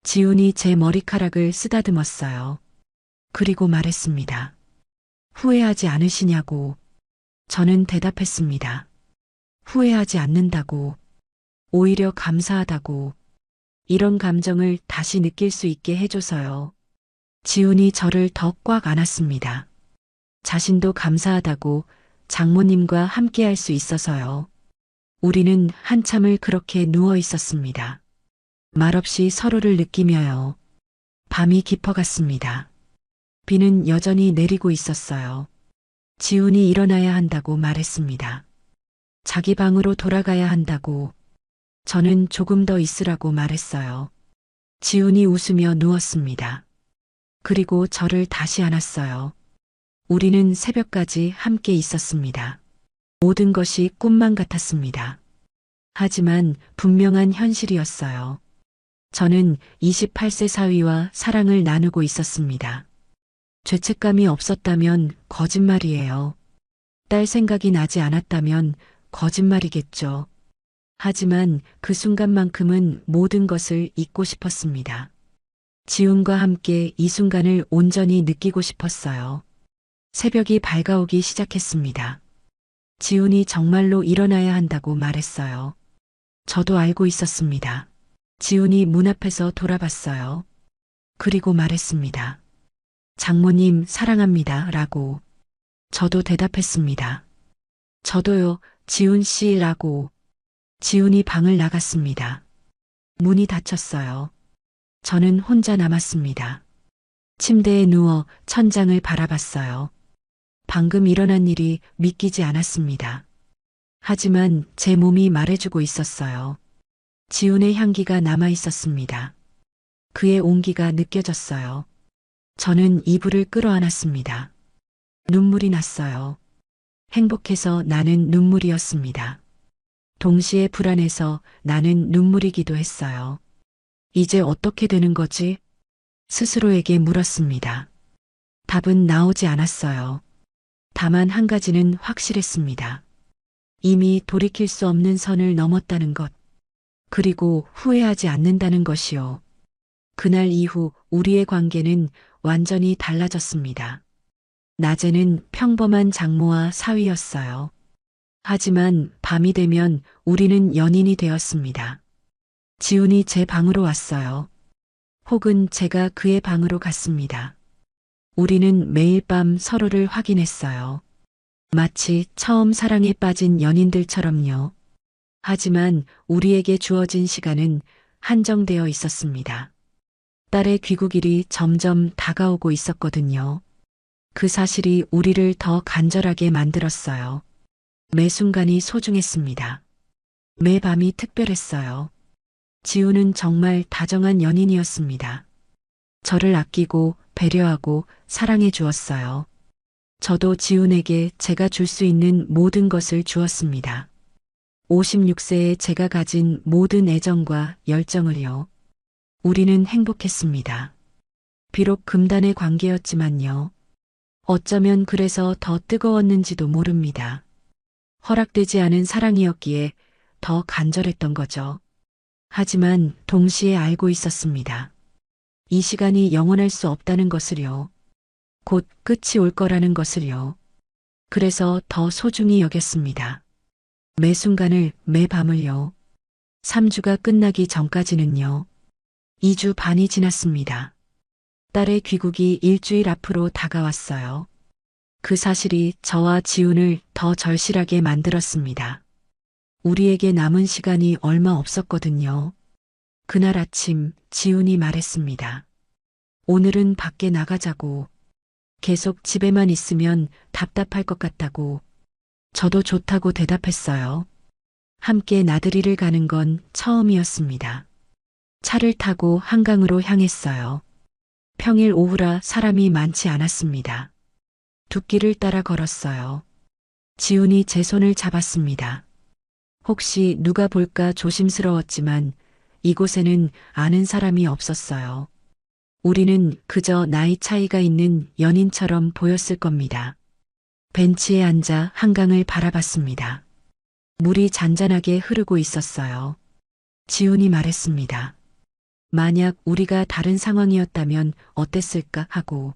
B: 지훈이 제 머리카락을 쓰다듬었어요. 그리고 말했습니다. 후회하지 않으시냐고. 저는 대답했습니다. 후회하지 않는다고, 오히려 감사하다고, 이런 감정을 다시 느낄 수 있게 해줘서요. 지훈이 저를 더 꽉 안았습니다. 자신도 감사하다고 장모님과 함께 할 수 있어서요. 우리는 한참을 그렇게 누워 있었습니다. 말없이 서로를 느끼며요. 밤이 깊어갔습니다. 비는 여전히 내리고 있었어요. 지훈이 일어나야 한다고 말했습니다. 자기 방으로 돌아가야 한다고. 저는 조금 더 있으라고 말했어요. 지훈이 웃으며 누웠습니다. 그리고 저를 다시 안았어요. 우리는 새벽까지 함께 있었습니다. 모든 것이 꿈만 같았습니다. 하지만 분명한 현실이었어요. 저는 28세 사위와 사랑을 나누고 있었습니다. 죄책감이 없었다면 거짓말이에요. 딸 생각이 나지 않았다면 거짓말이겠죠. 하지만 그 순간만큼은 모든 것을 잊고 싶었습니다. 지훈과 함께 이 순간을 온전히 느끼고 싶었어요. 새벽이 밝아오기 시작했습니다. 지훈이 정말로 일어나야 한다고 말했어요. 저도 알고 있었습니다. 지훈이 문 앞에서 돌아봤어요. 그리고 말했습니다. 장모님 사랑합니다 라고. 저도 대답했습니다. 저도요, 지훈 씨라고. 지훈이 방을 나갔습니다. 문이 닫혔어요. 저는 혼자 남았습니다. 침대에 누워 천장을 바라봤어요. 방금 일어난 일이 믿기지 않았습니다. 하지만 제 몸이 말해주고 있었어요. 지훈의 향기가 남아 있었습니다. 그의 온기가 느껴졌어요. 저는 이불을 끌어안았습니다. 눈물이 났어요. 행복해서 나는 눈물이었습니다. 동시에 불안해서 나는 눈물이기도 했어요. 이제 어떻게 되는 거지? 스스로에게 물었습니다. 답은 나오지 않았어요. 다만 한 가지는 확실했습니다. 이미 돌이킬 수 없는 선을 넘었다는 것. 그리고 후회하지 않는다는 것이요. 그날 이후 우리의 관계는 완전히 달라졌습니다. 낮에는 평범한 장모와 사위였어요. 하지만 밤이 되면 우리는 연인이 되었습니다. 지훈이 제 방으로 왔어요. 혹은 제가 그의 방으로 갔습니다. 우리는 매일 밤 서로를 확인했어요. 마치 처음 사랑에 빠진 연인들처럼요. 하지만 우리에게 주어진 시간은 한정되어 있었습니다. 딸의 귀국일이 점점 다가오고 있었거든요. 그 사실이 우리를 더 간절하게 만들었어요. 매 순간이 소중했습니다. 매 밤이 특별했어요. 지훈은 정말 다정한 연인이었습니다. 저를 아끼고 배려하고 사랑해 주었어요. 저도 지훈에게 제가 줄 수 있는 모든 것을 주었습니다. 56세에 제가 가진 모든 애정과 열정을요. 우리는 행복했습니다. 비록 금단의 관계였지만요. 어쩌면 그래서 더 뜨거웠는지도 모릅니다. 허락되지 않은 사랑이었기에 더 간절했던 거죠. 하지만 동시에 알고 있었습니다. 이 시간이 영원할 수 없다는 것을요. 곧 끝이 올 거라는 것을요. 그래서 더 소중히 여겼습니다. 매 순간을, 매 밤을요. 3주가 끝나기 전까지는요. 2주 반이 지났습니다. 딸의 귀국이 일주일 앞으로 다가왔어요. 그 사실이 저와 지훈을 더 절실하게 만들었습니다. 우리에게 남은 시간이 얼마 없었거든요. 그날 아침 지훈이 말했습니다. 오늘은 밖에 나가자고. 계속 집에만 있으면 답답할 것 같다고. 저도 좋다고 대답했어요. 함께 나들이를 가는 건 처음이었습니다. 차를 타고 한강으로 향했어요. 평일 오후라 사람이 많지 않았습니다. 둑길을 따라 걸었어요. 지훈이 제 손을 잡았습니다. 혹시 누가 볼까 조심스러웠지만 이곳에는 아는 사람이 없었어요. 우리는 그저 나이 차이가 있는 연인처럼 보였을 겁니다. 벤치에 앉아 한강을 바라봤습니다. 물이 잔잔하게 흐르고 있었어요. 지훈이 말했습니다. 만약 우리가 다른 상황이었다면 어땠을까 하고.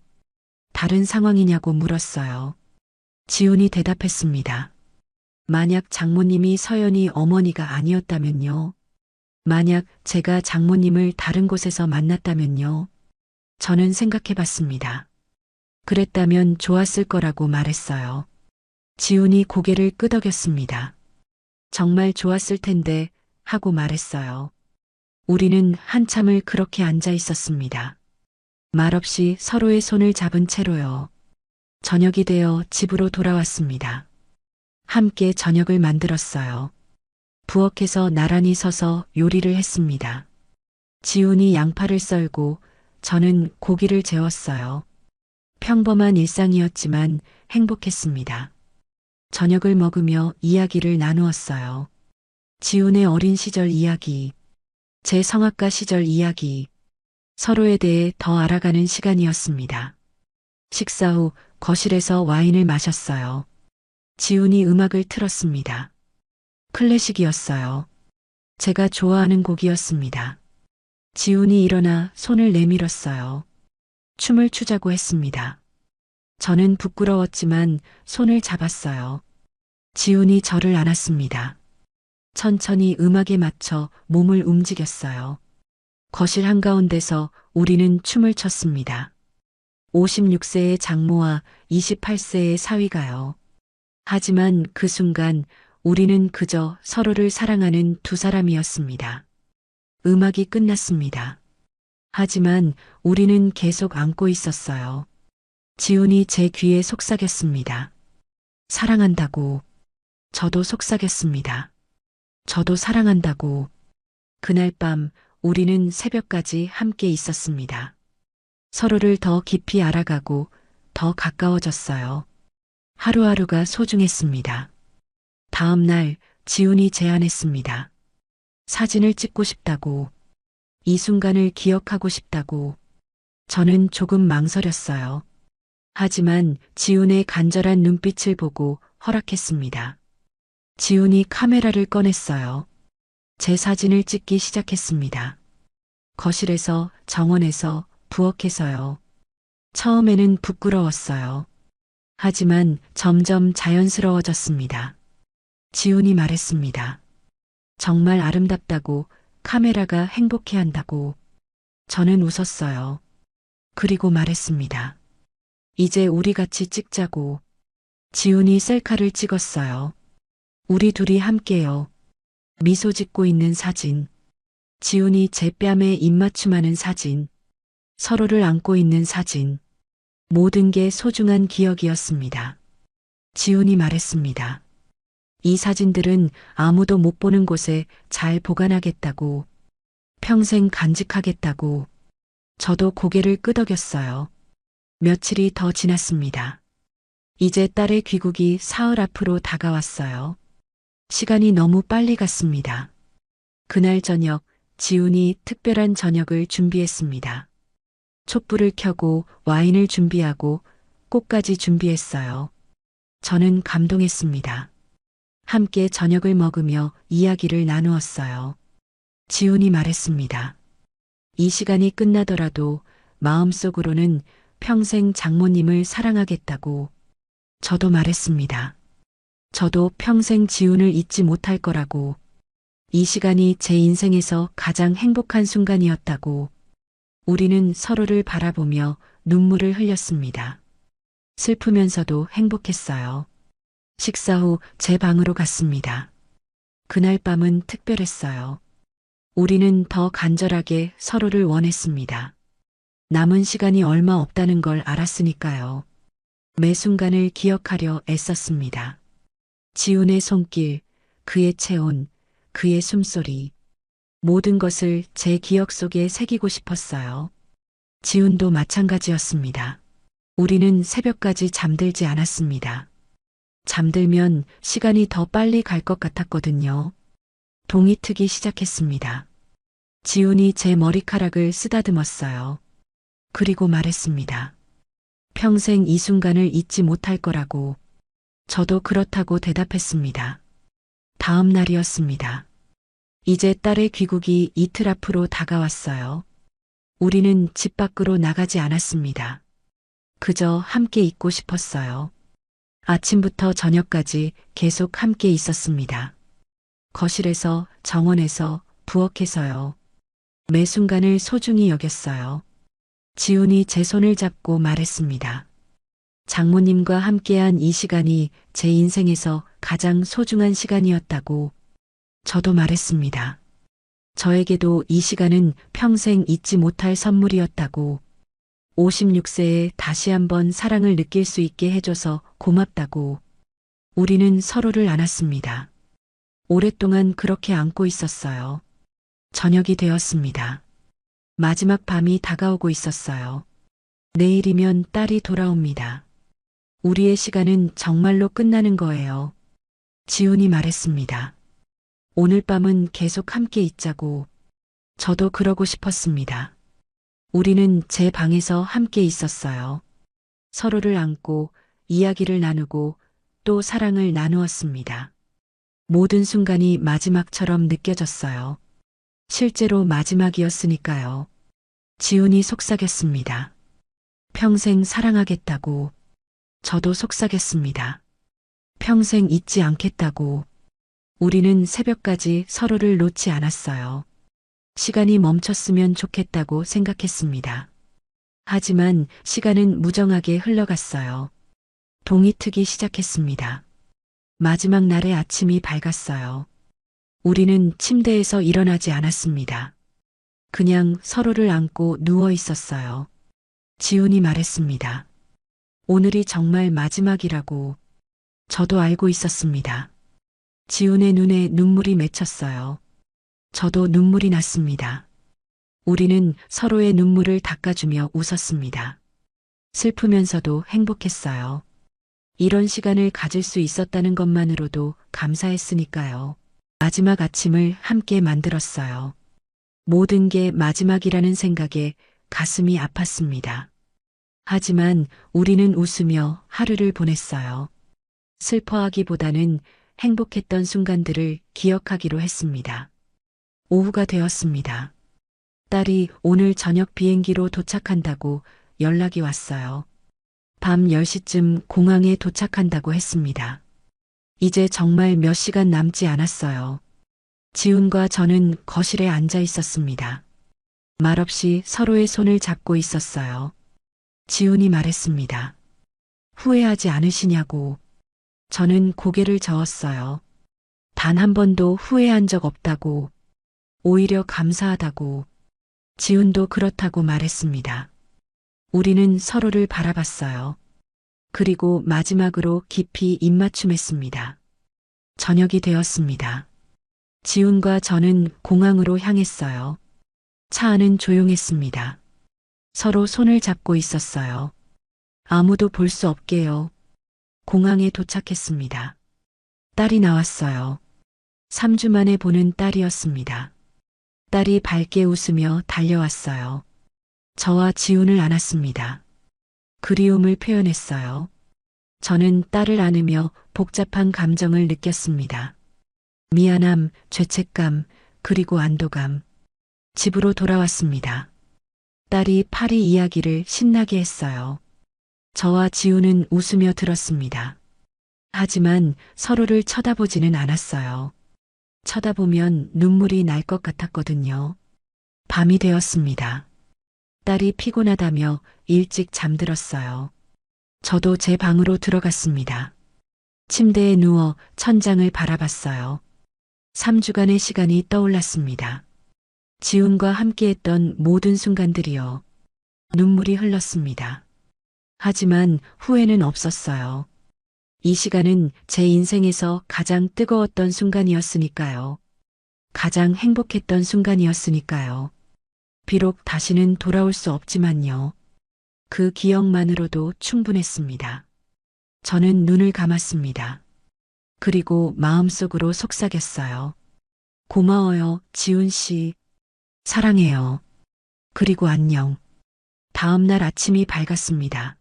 B: 다른 상황이냐고 물었어요. 지훈이 대답했습니다. 만약 장모님이 서연이 어머니가 아니었다면요. 만약 제가 장모님을 다른 곳에서 만났다면요. 저는 생각해 봤습니다. 그랬다면 좋았을 거라고 말했어요. 지훈이 고개를 끄덕였습니다. 정말 좋았을 텐데 하고 말했어요. 우리는 한참을 그렇게 앉아 있었습니다. 말없이 서로의 손을 잡은 채로요. 저녁이 되어 집으로 돌아왔습니다. 함께 저녁을 만들었어요. 부엌에서 나란히 서서 요리를 했습니다. 지훈이 양파를 썰고 저는 고기를 재웠어요. 평범한 일상이었지만 행복했습니다. 저녁을 먹으며 이야기를 나누었어요. 지훈의 어린 시절 이야기, 제 성악가 시절 이야기, 서로에 대해 더 알아가는 시간이었습니다. 식사 후 거실에서 와인을 마셨어요. 지훈이 음악을 틀었습니다. 클래식이었어요. 제가 좋아하는 곡이었습니다. 지훈이 일어나 손을 내밀었어요. 춤을 추자고 했습니다. 저는 부끄러웠지만 손을 잡았어요. 지훈이 저를 안았습니다. 천천히 음악에 맞춰 몸을 움직였어요. 거실 한가운데서 우리는 춤을 췄습니다. 56세의 장모와 28세의 사위가요. 하지만 그 순간 우리는 그저 서로를 사랑하는 두 사람이었습니다. 음악이 끝났습니다. 하지만 우리는 계속 안고 있었어요. 지훈이 제 귀에 속삭였습니다. 사랑한다고. 저도 속삭였습니다. 저도 사랑한다고. 그날 밤 우리는 새벽까지 함께 있었습니다. 서로를 더 깊이 알아가고 더 가까워졌어요. 하루하루가 소중했습니다. 다음 날 지훈이 제안했습니다. 사진을 찍고 싶다고. 이 순간을 기억하고 싶다고. 저는 조금 망설였어요. 하지만 지훈의 간절한 눈빛을 보고 허락했습니다. 지훈이 카메라를 꺼냈어요. 제 사진을 찍기 시작했습니다. 거실에서, 정원에서, 부엌에서요. 처음에는 부끄러웠어요. 하지만 점점 자연스러워졌습니다. 지훈이 말했습니다. 정말 아름답다고, 카메라가 행복해한다고. 저는 웃었어요. 그리고 말했습니다. 이제 우리 같이 찍자고. 지훈이 셀카를 찍었어요. 우리 둘이 함께요. 미소 짓고 있는 사진. 지훈이 제 뺨에 입맞춤하는 사진. 서로를 안고 있는 사진. 모든 게 소중한 기억이었습니다. 지훈이 말했습니다. 이 사진들은 아무도 못 보는 곳에 잘 보관하겠다고. 평생 간직하겠다고. 저도 고개를 끄덕였어요. 며칠이 더 지났습니다. 이제 딸의 귀국이 사흘 앞으로 다가왔어요. 시간이 너무 빨리 갔습니다. 그날 저녁, 지훈이 특별한 저녁을 준비했습니다. 촛불을 켜고 와인을 준비하고 꽃까지 준비했어요. 저는 감동했습니다. 함께 저녁을 먹으며 이야기를 나누었어요. 지훈이 말했습니다. 이 시간이 끝나더라도 마음속으로는 평생 장모님을 사랑하겠다고. 저도 말했습니다. 저도 평생 지훈을 잊지 못할 거라고. 이 시간이 제 인생에서 가장 행복한 순간이었다고. 우리는 서로를 바라보며 눈물을 흘렸습니다. 슬프면서도 행복했어요. 식사 후 제 방으로 갔습니다. 그날 밤은 특별했어요. 우리는 더 간절하게 서로를 원했습니다. 남은 시간이 얼마 없다는 걸 알았으니까요. 매 순간을 기억하려 애썼습니다. 지훈의 손길, 그의 체온, 그의 숨소리, 모든 것을 제 기억 속에 새기고 싶었어요. 지훈도 마찬가지였습니다. 우리는 새벽까지 잠들지 않았습니다. 잠들면 시간이 더 빨리 갈 것 같았거든요. 동이 트기 시작했습니다. 지훈이 제 머리카락을 쓰다듬었어요. 그리고 말했습니다. 평생 이 순간을 잊지 못할 거라고. 저도 그렇다고 대답했습니다. 다음 날이었습니다. 이제 딸의 귀국이 이틀 앞으로 다가왔어요. 우리는 집 밖으로 나가지 않았습니다. 그저 함께 있고 싶었어요. 아침부터 저녁까지 계속 함께 있었습니다. 거실에서, 정원에서, 부엌에서요. 매 순간을 소중히 여겼어요. 지훈이 제 손을 잡고 말했습니다. 장모님과 함께한 이 시간이 제 인생에서 가장 소중한 시간이었다고. 저도 말했습니다. 저에게도 이 시간은 평생 잊지 못할 선물이었다고. 56세에 다시 한번 사랑을 느낄 수 있게 해줘서 고맙다고. 우리는 서로를 안았습니다. 오랫동안 그렇게 안고 있었어요. 저녁이 되었습니다. 마지막 밤이 다가오고 있었어요. 내일이면 딸이 돌아옵니다. 우리의 시간은 정말로 끝나는 거예요. 지훈이 말했습니다. 오늘 밤은 계속 함께 있자고. 저도 그러고 싶었습니다. 우리는 제 방에서 함께 있었어요. 서로를 안고 이야기를 나누고 또 사랑을 나누었습니다. 모든 순간이 마지막처럼 느껴졌어요. 실제로 마지막이었으니까요. 지훈이 속삭였습니다. 평생 사랑하겠다고. 저도 속삭였습니다. 평생 잊지 않겠다고. 우리는 새벽까지 서로를 놓지 않았어요. 시간이 멈췄으면 좋겠다고 생각했습니다. 하지만 시간은 무정하게 흘러갔어요. 동이 트기 시작했습니다. 마지막 날의 아침이 밝았어요. 우리는 침대에서 일어나지 않았습니다. 그냥 서로를 안고 누워 있었어요. 지훈이 말했습니다. 오늘이 정말 마지막이라고. 저도 알고 있었습니다. 지훈의 눈에 눈물이 맺혔어요. 저도 눈물이 났습니다. 우리는 서로의 눈물을 닦아주며 웃었습니다. 슬프면서도 행복했어요. 이런 시간을 가질 수 있었다는 것만으로도 감사했으니까요. 마지막 아침을 함께 만들었어요. 모든 게 마지막이라는 생각에 가슴이 아팠습니다. 하지만 우리는 웃으며 하루를 보냈어요. 슬퍼하기보다는 행복했던 순간들을 기억하기로 했습니다. 오후가 되었습니다. 딸이 오늘 저녁 비행기로 도착한다고 연락이 왔어요. 밤 10시쯤 공항에 도착한다고 했습니다. 이제 정말 몇 시간 남지 않았어요. 지훈과 저는 거실에 앉아 있었습니다. 말없이 서로의 손을 잡고 있었어요. 지훈이 말했습니다. 후회하지 않으시냐고. 저는 고개를 저었어요. 단 한 번도 후회한 적 없다고. 오히려 감사하다고. 지훈도 그렇다고 말했습니다. 우리는 서로를 바라봤어요. 그리고 마지막으로 깊이 입맞춤했습니다. 저녁이 되었습니다. 지훈과 저는 공항으로 향했어요. 차 안은 조용했습니다. 서로 손을 잡고 있었어요. 아무도 볼 수 없게요. 공항에 도착했습니다. 딸이 나왔어요. 3주 만에 보는 딸이었습니다. 딸이 밝게 웃으며 달려왔어요. 저와 지훈을 안았습니다. 그리움을 표현했어요. 저는 딸을 안으며 복잡한 감정을 느꼈습니다. 미안함, 죄책감, 그리고 안도감. 집으로 돌아왔습니다. 딸이 파리 이야기를 신나게 했어요. 저와 지훈은 웃으며 들었습니다. 하지만 서로를 쳐다보지는 않았어요. 쳐다보면 눈물이 날 것 같았거든요. 밤이 되었습니다. 딸이 피곤하다며 일찍 잠들었어요. 저도 제 방으로 들어갔습니다. 침대에 누워 천장을 바라봤어요. 3주간의 시간이 떠올랐습니다. 지훈과 함께했던 모든 순간들이요. 눈물이 흘렀습니다. 하지만 후회는 없었어요. 이 시간은 제 인생에서 가장 뜨거웠던 순간이었으니까요. 가장 행복했던 순간이었으니까요. 비록 다시는 돌아올 수 없지만요. 그 기억만으로도 충분했습니다. 저는 눈을 감았습니다. 그리고 마음속으로 속삭였어요. 고마워요, 지훈 씨. 사랑해요. 그리고 안녕. 다음 날 아침이 밝았습니다.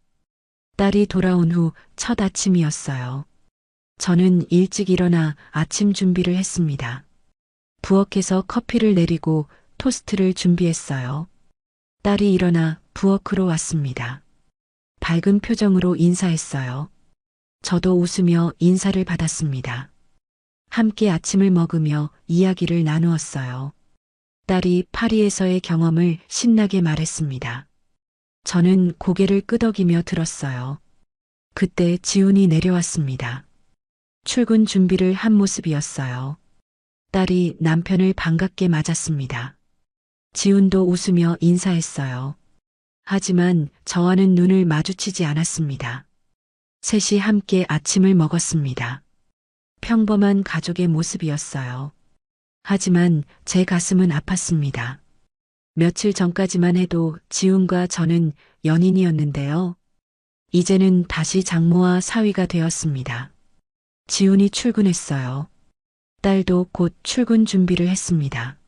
B: 딸이 돌아온 후 첫 아침이었어요. 저는 일찍 일어나 아침 준비를 했습니다. 부엌에서 커피를 내리고 토스트를 준비했어요. 딸이 일어나 부엌으로 왔습니다. 밝은 표정으로 인사했어요. 저도 웃으며 인사를 받았습니다. 함께 아침을 먹으며 이야기를 나누었어요. 딸이 파리에서의 경험을 신나게 말했습니다. 저는 고개를 끄덕이며 들었어요. 그때 지훈이 내려왔습니다. 출근 준비를 한 모습이었어요. 딸이 남편을 반갑게 맞았습니다. 지훈도 웃으며 인사했어요. 하지만 저와는 눈을 마주치지 않았습니다. 셋이 함께 아침을 먹었습니다. 평범한 가족의 모습이었어요. 하지만 제 가슴은 아팠습니다. 며칠 전까지만 해도 지훈과 저는 연인이었는데요. 이제는 다시 장모와 사위가 되었습니다. 지훈이 출근했어요. 딸도 곧 출근 준비를 했습니다.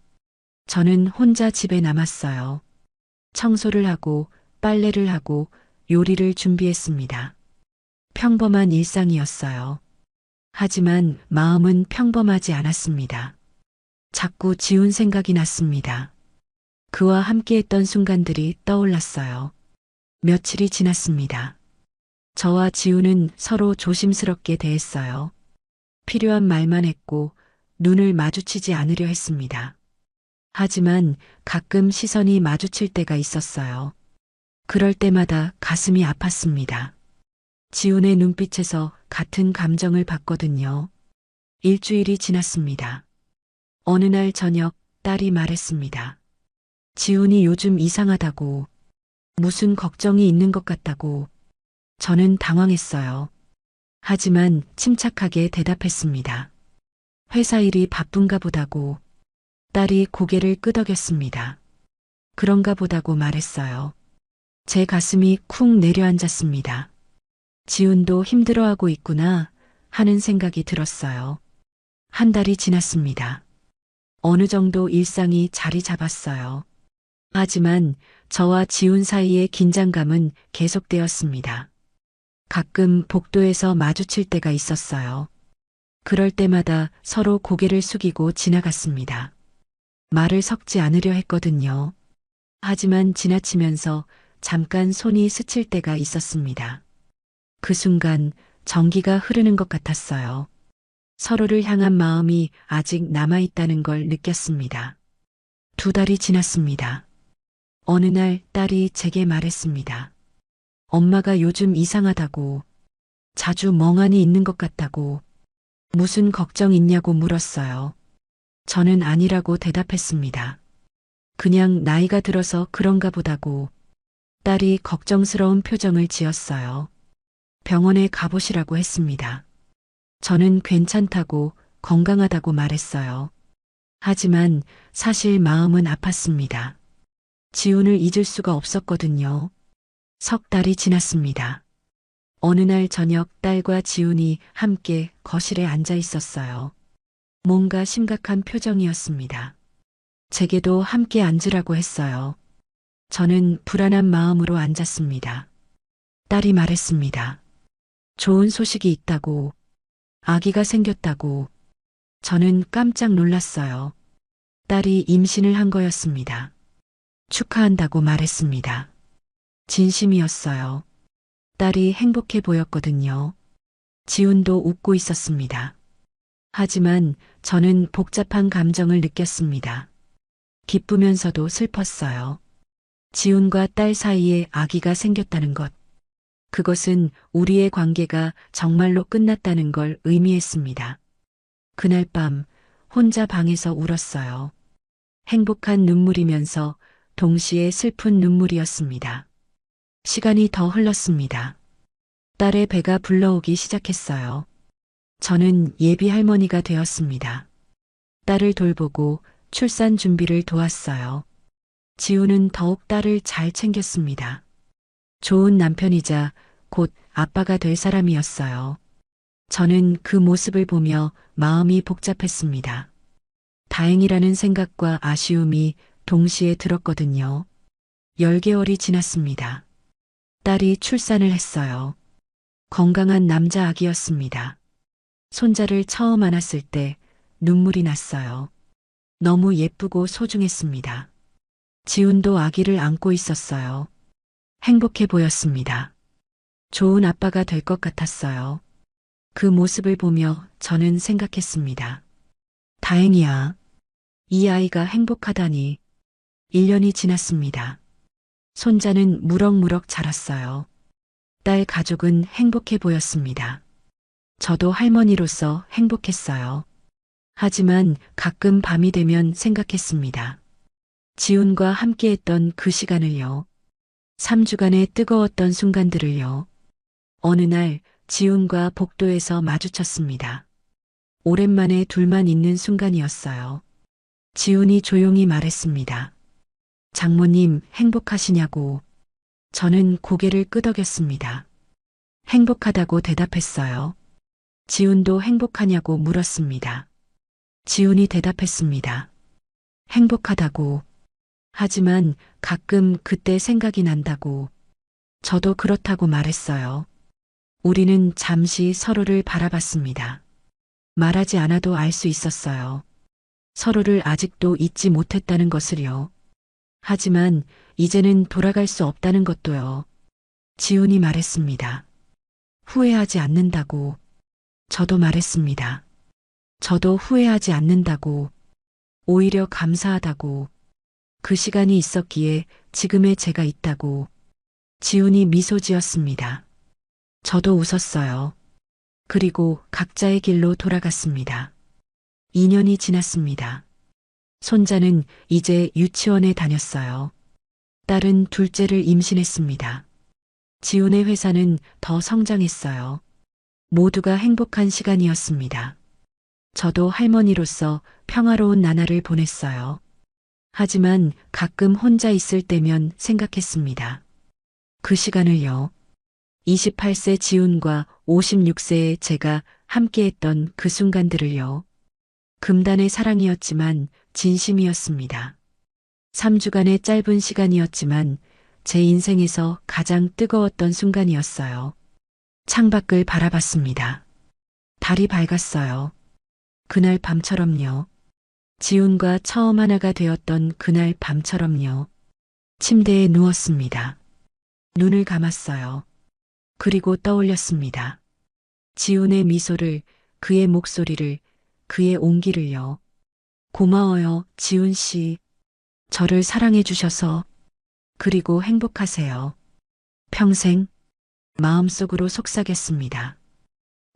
B: 저는 혼자 집에 남았어요. 청소를 하고 빨래를 하고 요리를 준비했습니다. 평범한 일상이었어요. 하지만 마음은 평범하지 않았습니다. 자꾸 지훈 생각이 났습니다. 그와 함께했던 순간들이 떠올랐어요. 며칠이 지났습니다. 저와 지훈은 서로 조심스럽게 대했어요. 필요한 말만 했고 눈을 마주치지 않으려 했습니다. 하지만 가끔 시선이 마주칠 때가 있었어요. 그럴 때마다 가슴이 아팠습니다. 지훈의 눈빛에서 같은 감정을 봤거든요. 일주일이 지났습니다. 어느 날 저녁 딸이 말했습니다. 지훈이 요즘 이상하다고, 무슨 걱정이 있는 것 같다고. 저는 당황했어요. 하지만 침착하게 대답했습니다. 회사 일이 바쁜가 보다고. 딸이 고개를 끄덕였습니다. 그런가 보다고 말했어요. 제 가슴이 쿵 내려앉았습니다. 지훈도 힘들어하고 있구나 하는 생각이 들었어요. 한 달이 지났습니다. 어느 정도 일상이 자리 잡았어요. 하지만 저와 지훈 사이의 긴장감은 계속되었습니다. 가끔 복도에서 마주칠 때가 있었어요. 그럴 때마다 서로 고개를 숙이고 지나갔습니다. 말을 섞지 않으려 했거든요. 하지만 지나치면서 잠깐 손이 스칠 때가 있었습니다. 그 순간 전기가 흐르는 것 같았어요. 서로를 향한 마음이 아직 남아있다는 걸 느꼈습니다. 2달이 지났습니다. 어느 날 딸이 제게 말했습니다. 엄마가 요즘 이상하다고, 자주 멍하니 있는 것 같다고, 무슨 걱정 있냐고 물었어요. 저는 아니라고 대답했습니다. 그냥 나이가 들어서 그런가 보다고. 딸이 걱정스러운 표정을 지었어요. 병원에 가보시라고 했습니다. 저는 괜찮다고, 건강하다고 말했어요. 하지만 사실 마음은 아팠습니다. 지훈을 잊을 수가 없었거든요. 3달이 지났습니다. 어느 날 저녁 딸과 지훈이 함께 거실에 앉아 있었어요. 뭔가 심각한 표정이었습니다. 제게도 함께 앉으라고 했어요. 저는 불안한 마음으로 앉았습니다. 딸이 말했습니다. 좋은 소식이 있다고, 아기가 생겼다고. 저는 깜짝 놀랐어요. 딸이 임신을 한 거였습니다. 축하한다고 말했습니다. 진심이었어요. 딸이 행복해 보였거든요. 지훈도 웃고 있었습니다. 하지만 저는 복잡한 감정을 느꼈습니다. 기쁘면서도 슬펐어요. 지훈과 딸 사이에 아기가 생겼다는 것. 그것은 우리의 관계가 정말로 끝났다는 걸 의미했습니다. 그날 밤 혼자 방에서 울었어요. 행복한 눈물이면서 동시에 슬픈 눈물이었습니다. 시간이 더 흘렀습니다. 딸의 배가 불러오기 시작했어요. 저는 예비 할머니가 되었습니다. 딸을 돌보고 출산 준비를 도왔어요. 지훈은 더욱 딸을 잘 챙겼습니다. 좋은 남편이자 곧 아빠가 될 사람이었어요. 저는 그 모습을 보며 마음이 복잡했습니다. 다행이라는 생각과 아쉬움이 동시에 들었거든요. 10개월이 지났습니다. 딸이 출산을 했어요. 건강한 남자 아기였습니다. 손자를 처음 안았을 때 눈물이 났어요. 너무 예쁘고 소중했습니다. 지훈도 아기를 안고 있었어요. 행복해 보였습니다. 좋은 아빠가 될 것 같았어요. 그 모습을 보며 저는 생각했습니다. 다행이야. 이 아이가 행복하다니. 1년이 지났습니다. 손자는 무럭무럭 자랐어요. 딸 가족은 행복해 보였습니다. 저도 할머니로서 행복했어요. 하지만 가끔 밤이 되면 생각했습니다. 지훈과 함께했던 그 시간을요. 3주간의 뜨거웠던 순간들을요. 어느 날 지훈과 복도에서 마주쳤습니다. 오랜만에 둘만 있는 순간이었어요. 지훈이 조용히 말했습니다. 장모님 행복하시냐고. 저는 고개를 끄덕였습니다. 행복하다고 대답했어요. 지훈도 행복하냐고 물었습니다. 지훈이 대답했습니다. 행복하다고. 하지만 가끔 그때 생각이 난다고. 저도 그렇다고 말했어요. 우리는 잠시 서로를 바라봤습니다. 말하지 않아도 알 수 있었어요. 서로를 아직도 잊지 못했다는 것을요. 하지만 이제는 돌아갈 수 없다는 것도요. 지훈이 말했습니다. 후회하지 않는다고. 저도 말했습니다. 저도 후회하지 않는다고. 오히려 감사하다고. 그 시간이 있었기에 지금의 제가 있다고. 지훈이 미소 지었습니다. 저도 웃었어요. 그리고 각자의 길로 돌아갔습니다. 2년이 지났습니다. 손자는 이제 유치원에 다녔어요. 딸은 둘째를 임신했습니다. 지훈의 회사는 더 성장했어요. 모두가 행복한 시간이었습니다. 저도 할머니로서 평화로운 나날을 보냈어요. 하지만 가끔 혼자 있을 때면 생각했습니다. 그 시간을요. 28세 지훈과 56세의 제가 함께했던 그 순간들을요. 금단의 사랑이었지만 진심이었습니다. 3주간의 짧은 시간이었지만 제 인생에서 가장 뜨거웠던 순간이었어요. 창밖을 바라봤습니다. 달이 밝았어요. 그날 밤처럼요. 지훈과 처음 하나가 되었던 그날 밤처럼요. 침대에 누웠습니다. 눈을 감았어요. 그리고 떠올렸습니다. 지훈의 미소를, 그의 목소리를, 그의 온기를요. 고마워요, 지훈 씨. 저를 사랑해 주셔서. 그리고 행복하세요. 평생. 마음속으로 속삭였습니다.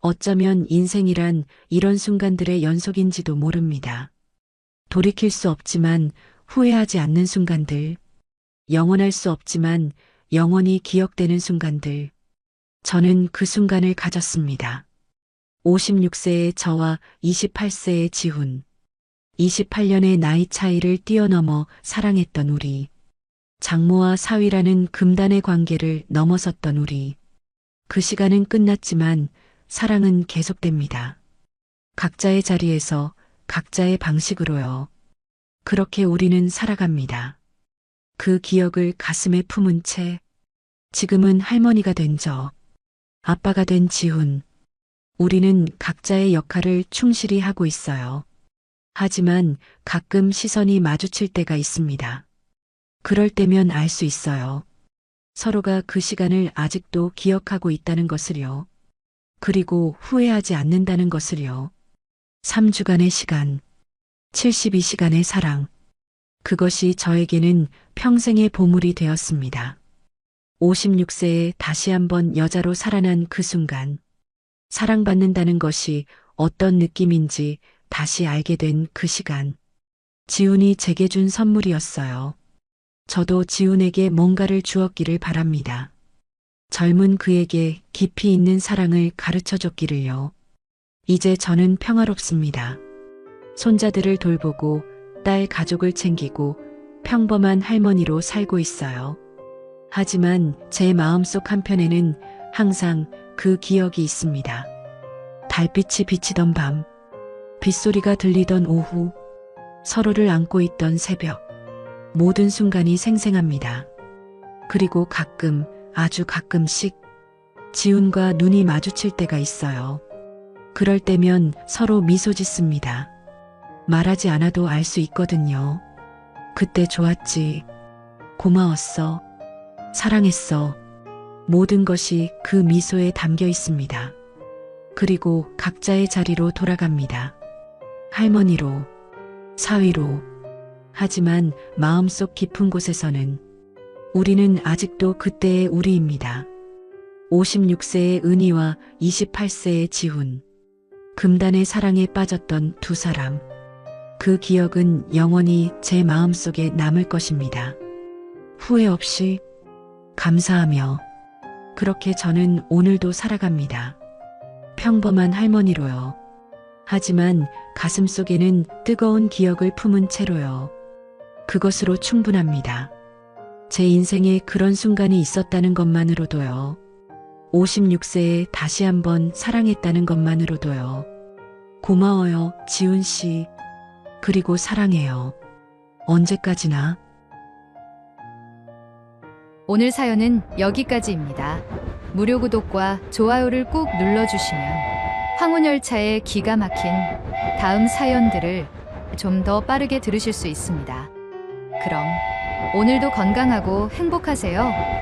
B: 어쩌면 인생이란 이런 순간들의 연속인지도 모릅니다. 돌이킬 수 없지만 후회하지 않는 순간들. 영원할 수 없지만 영원히 기억되는 순간들. 저는 그 순간을 가졌습니다. 56세의 저와 28세의 지훈. 28년의 나이 차이를 뛰어넘어 사랑했던 우리. 장모와 사위라는 금단의 관계를 넘어섰던 우리. 그 시간은 끝났지만 사랑은 계속됩니다. 각자의 자리에서 각자의 방식으로요. 그렇게 우리는 살아갑니다. 그 기억을 가슴에 품은 채 지금은 할머니가 된 저, 아빠가 된 지훈. 우리는 각자의 역할을 충실히 하고 있어요. 하지만 가끔 시선이 마주칠 때가 있습니다. 그럴 때면 알 수 있어요. 서로가 그 시간을 아직도 기억하고 있다는 것을요. 그리고 후회하지 않는다는 것을요. 3주간의 시간, 72시간의 사랑. 그것이 저에게는 평생의 보물이 되었습니다. 56세에 다시 한번 여자로 살아난 그 순간. 사랑받는다는 것이 어떤 느낌인지 다시 알게 된 그 시간. 지훈이 제게 준 선물이었어요. 저도 지훈에게 뭔가를 주었기를 바랍니다. 젊은 그에게 깊이 있는 사랑을 가르쳐 줬기를요. 이제 저는 평화롭습니다. 손자들을 돌보고 딸 가족을 챙기고 평범한 할머니로 살고 있어요. 하지만 제 마음속 한편에는 항상 그 기억이 있습니다. 달빛이 비치던 밤, 빗소리가 들리던 오후, 서로를 안고 있던 새벽. 모든 순간이 생생합니다. 그리고 가끔, 아주 가끔씩 지훈과 눈이 마주칠 때가 있어요. 그럴 때면 서로 미소 짓습니다. 말하지 않아도 알 수 있거든요. 그때 좋았지. 고마웠어. 사랑했어. 모든 것이 그 미소에 담겨 있습니다. 그리고 각자의 자리로 돌아갑니다. 할머니로, 사위로. 하지만 마음속 깊은 곳에서는 우리는 아직도 그때의 우리입니다. 56세의 은희와 28세의 지훈. 금단의 사랑에 빠졌던 두 사람. 그 기억은 영원히 제 마음속에 남을 것입니다. 후회 없이 감사하며 그렇게 저는 오늘도 살아갑니다. 평범한 할머니로요. 하지만 가슴 속에는 뜨거운 기억을 품은 채로요. 그것으로 충분합니다. 제 인생에 그런 순간이 있었다는 것만으로도요. 56세에 다시 한번 사랑했다는 것만으로도요. 고마워요, 지훈 씨. 그리고 사랑해요. 언제까지나.
D: 오늘 사연은 여기까지입니다. 무료 구독과 좋아요를 꾹 눌러주시면 황혼열차의 기가 막힌 다음 사연들을 좀 더 빠르게 들으실 수 있습니다. 그럼 오늘도 건강하고 행복하세요.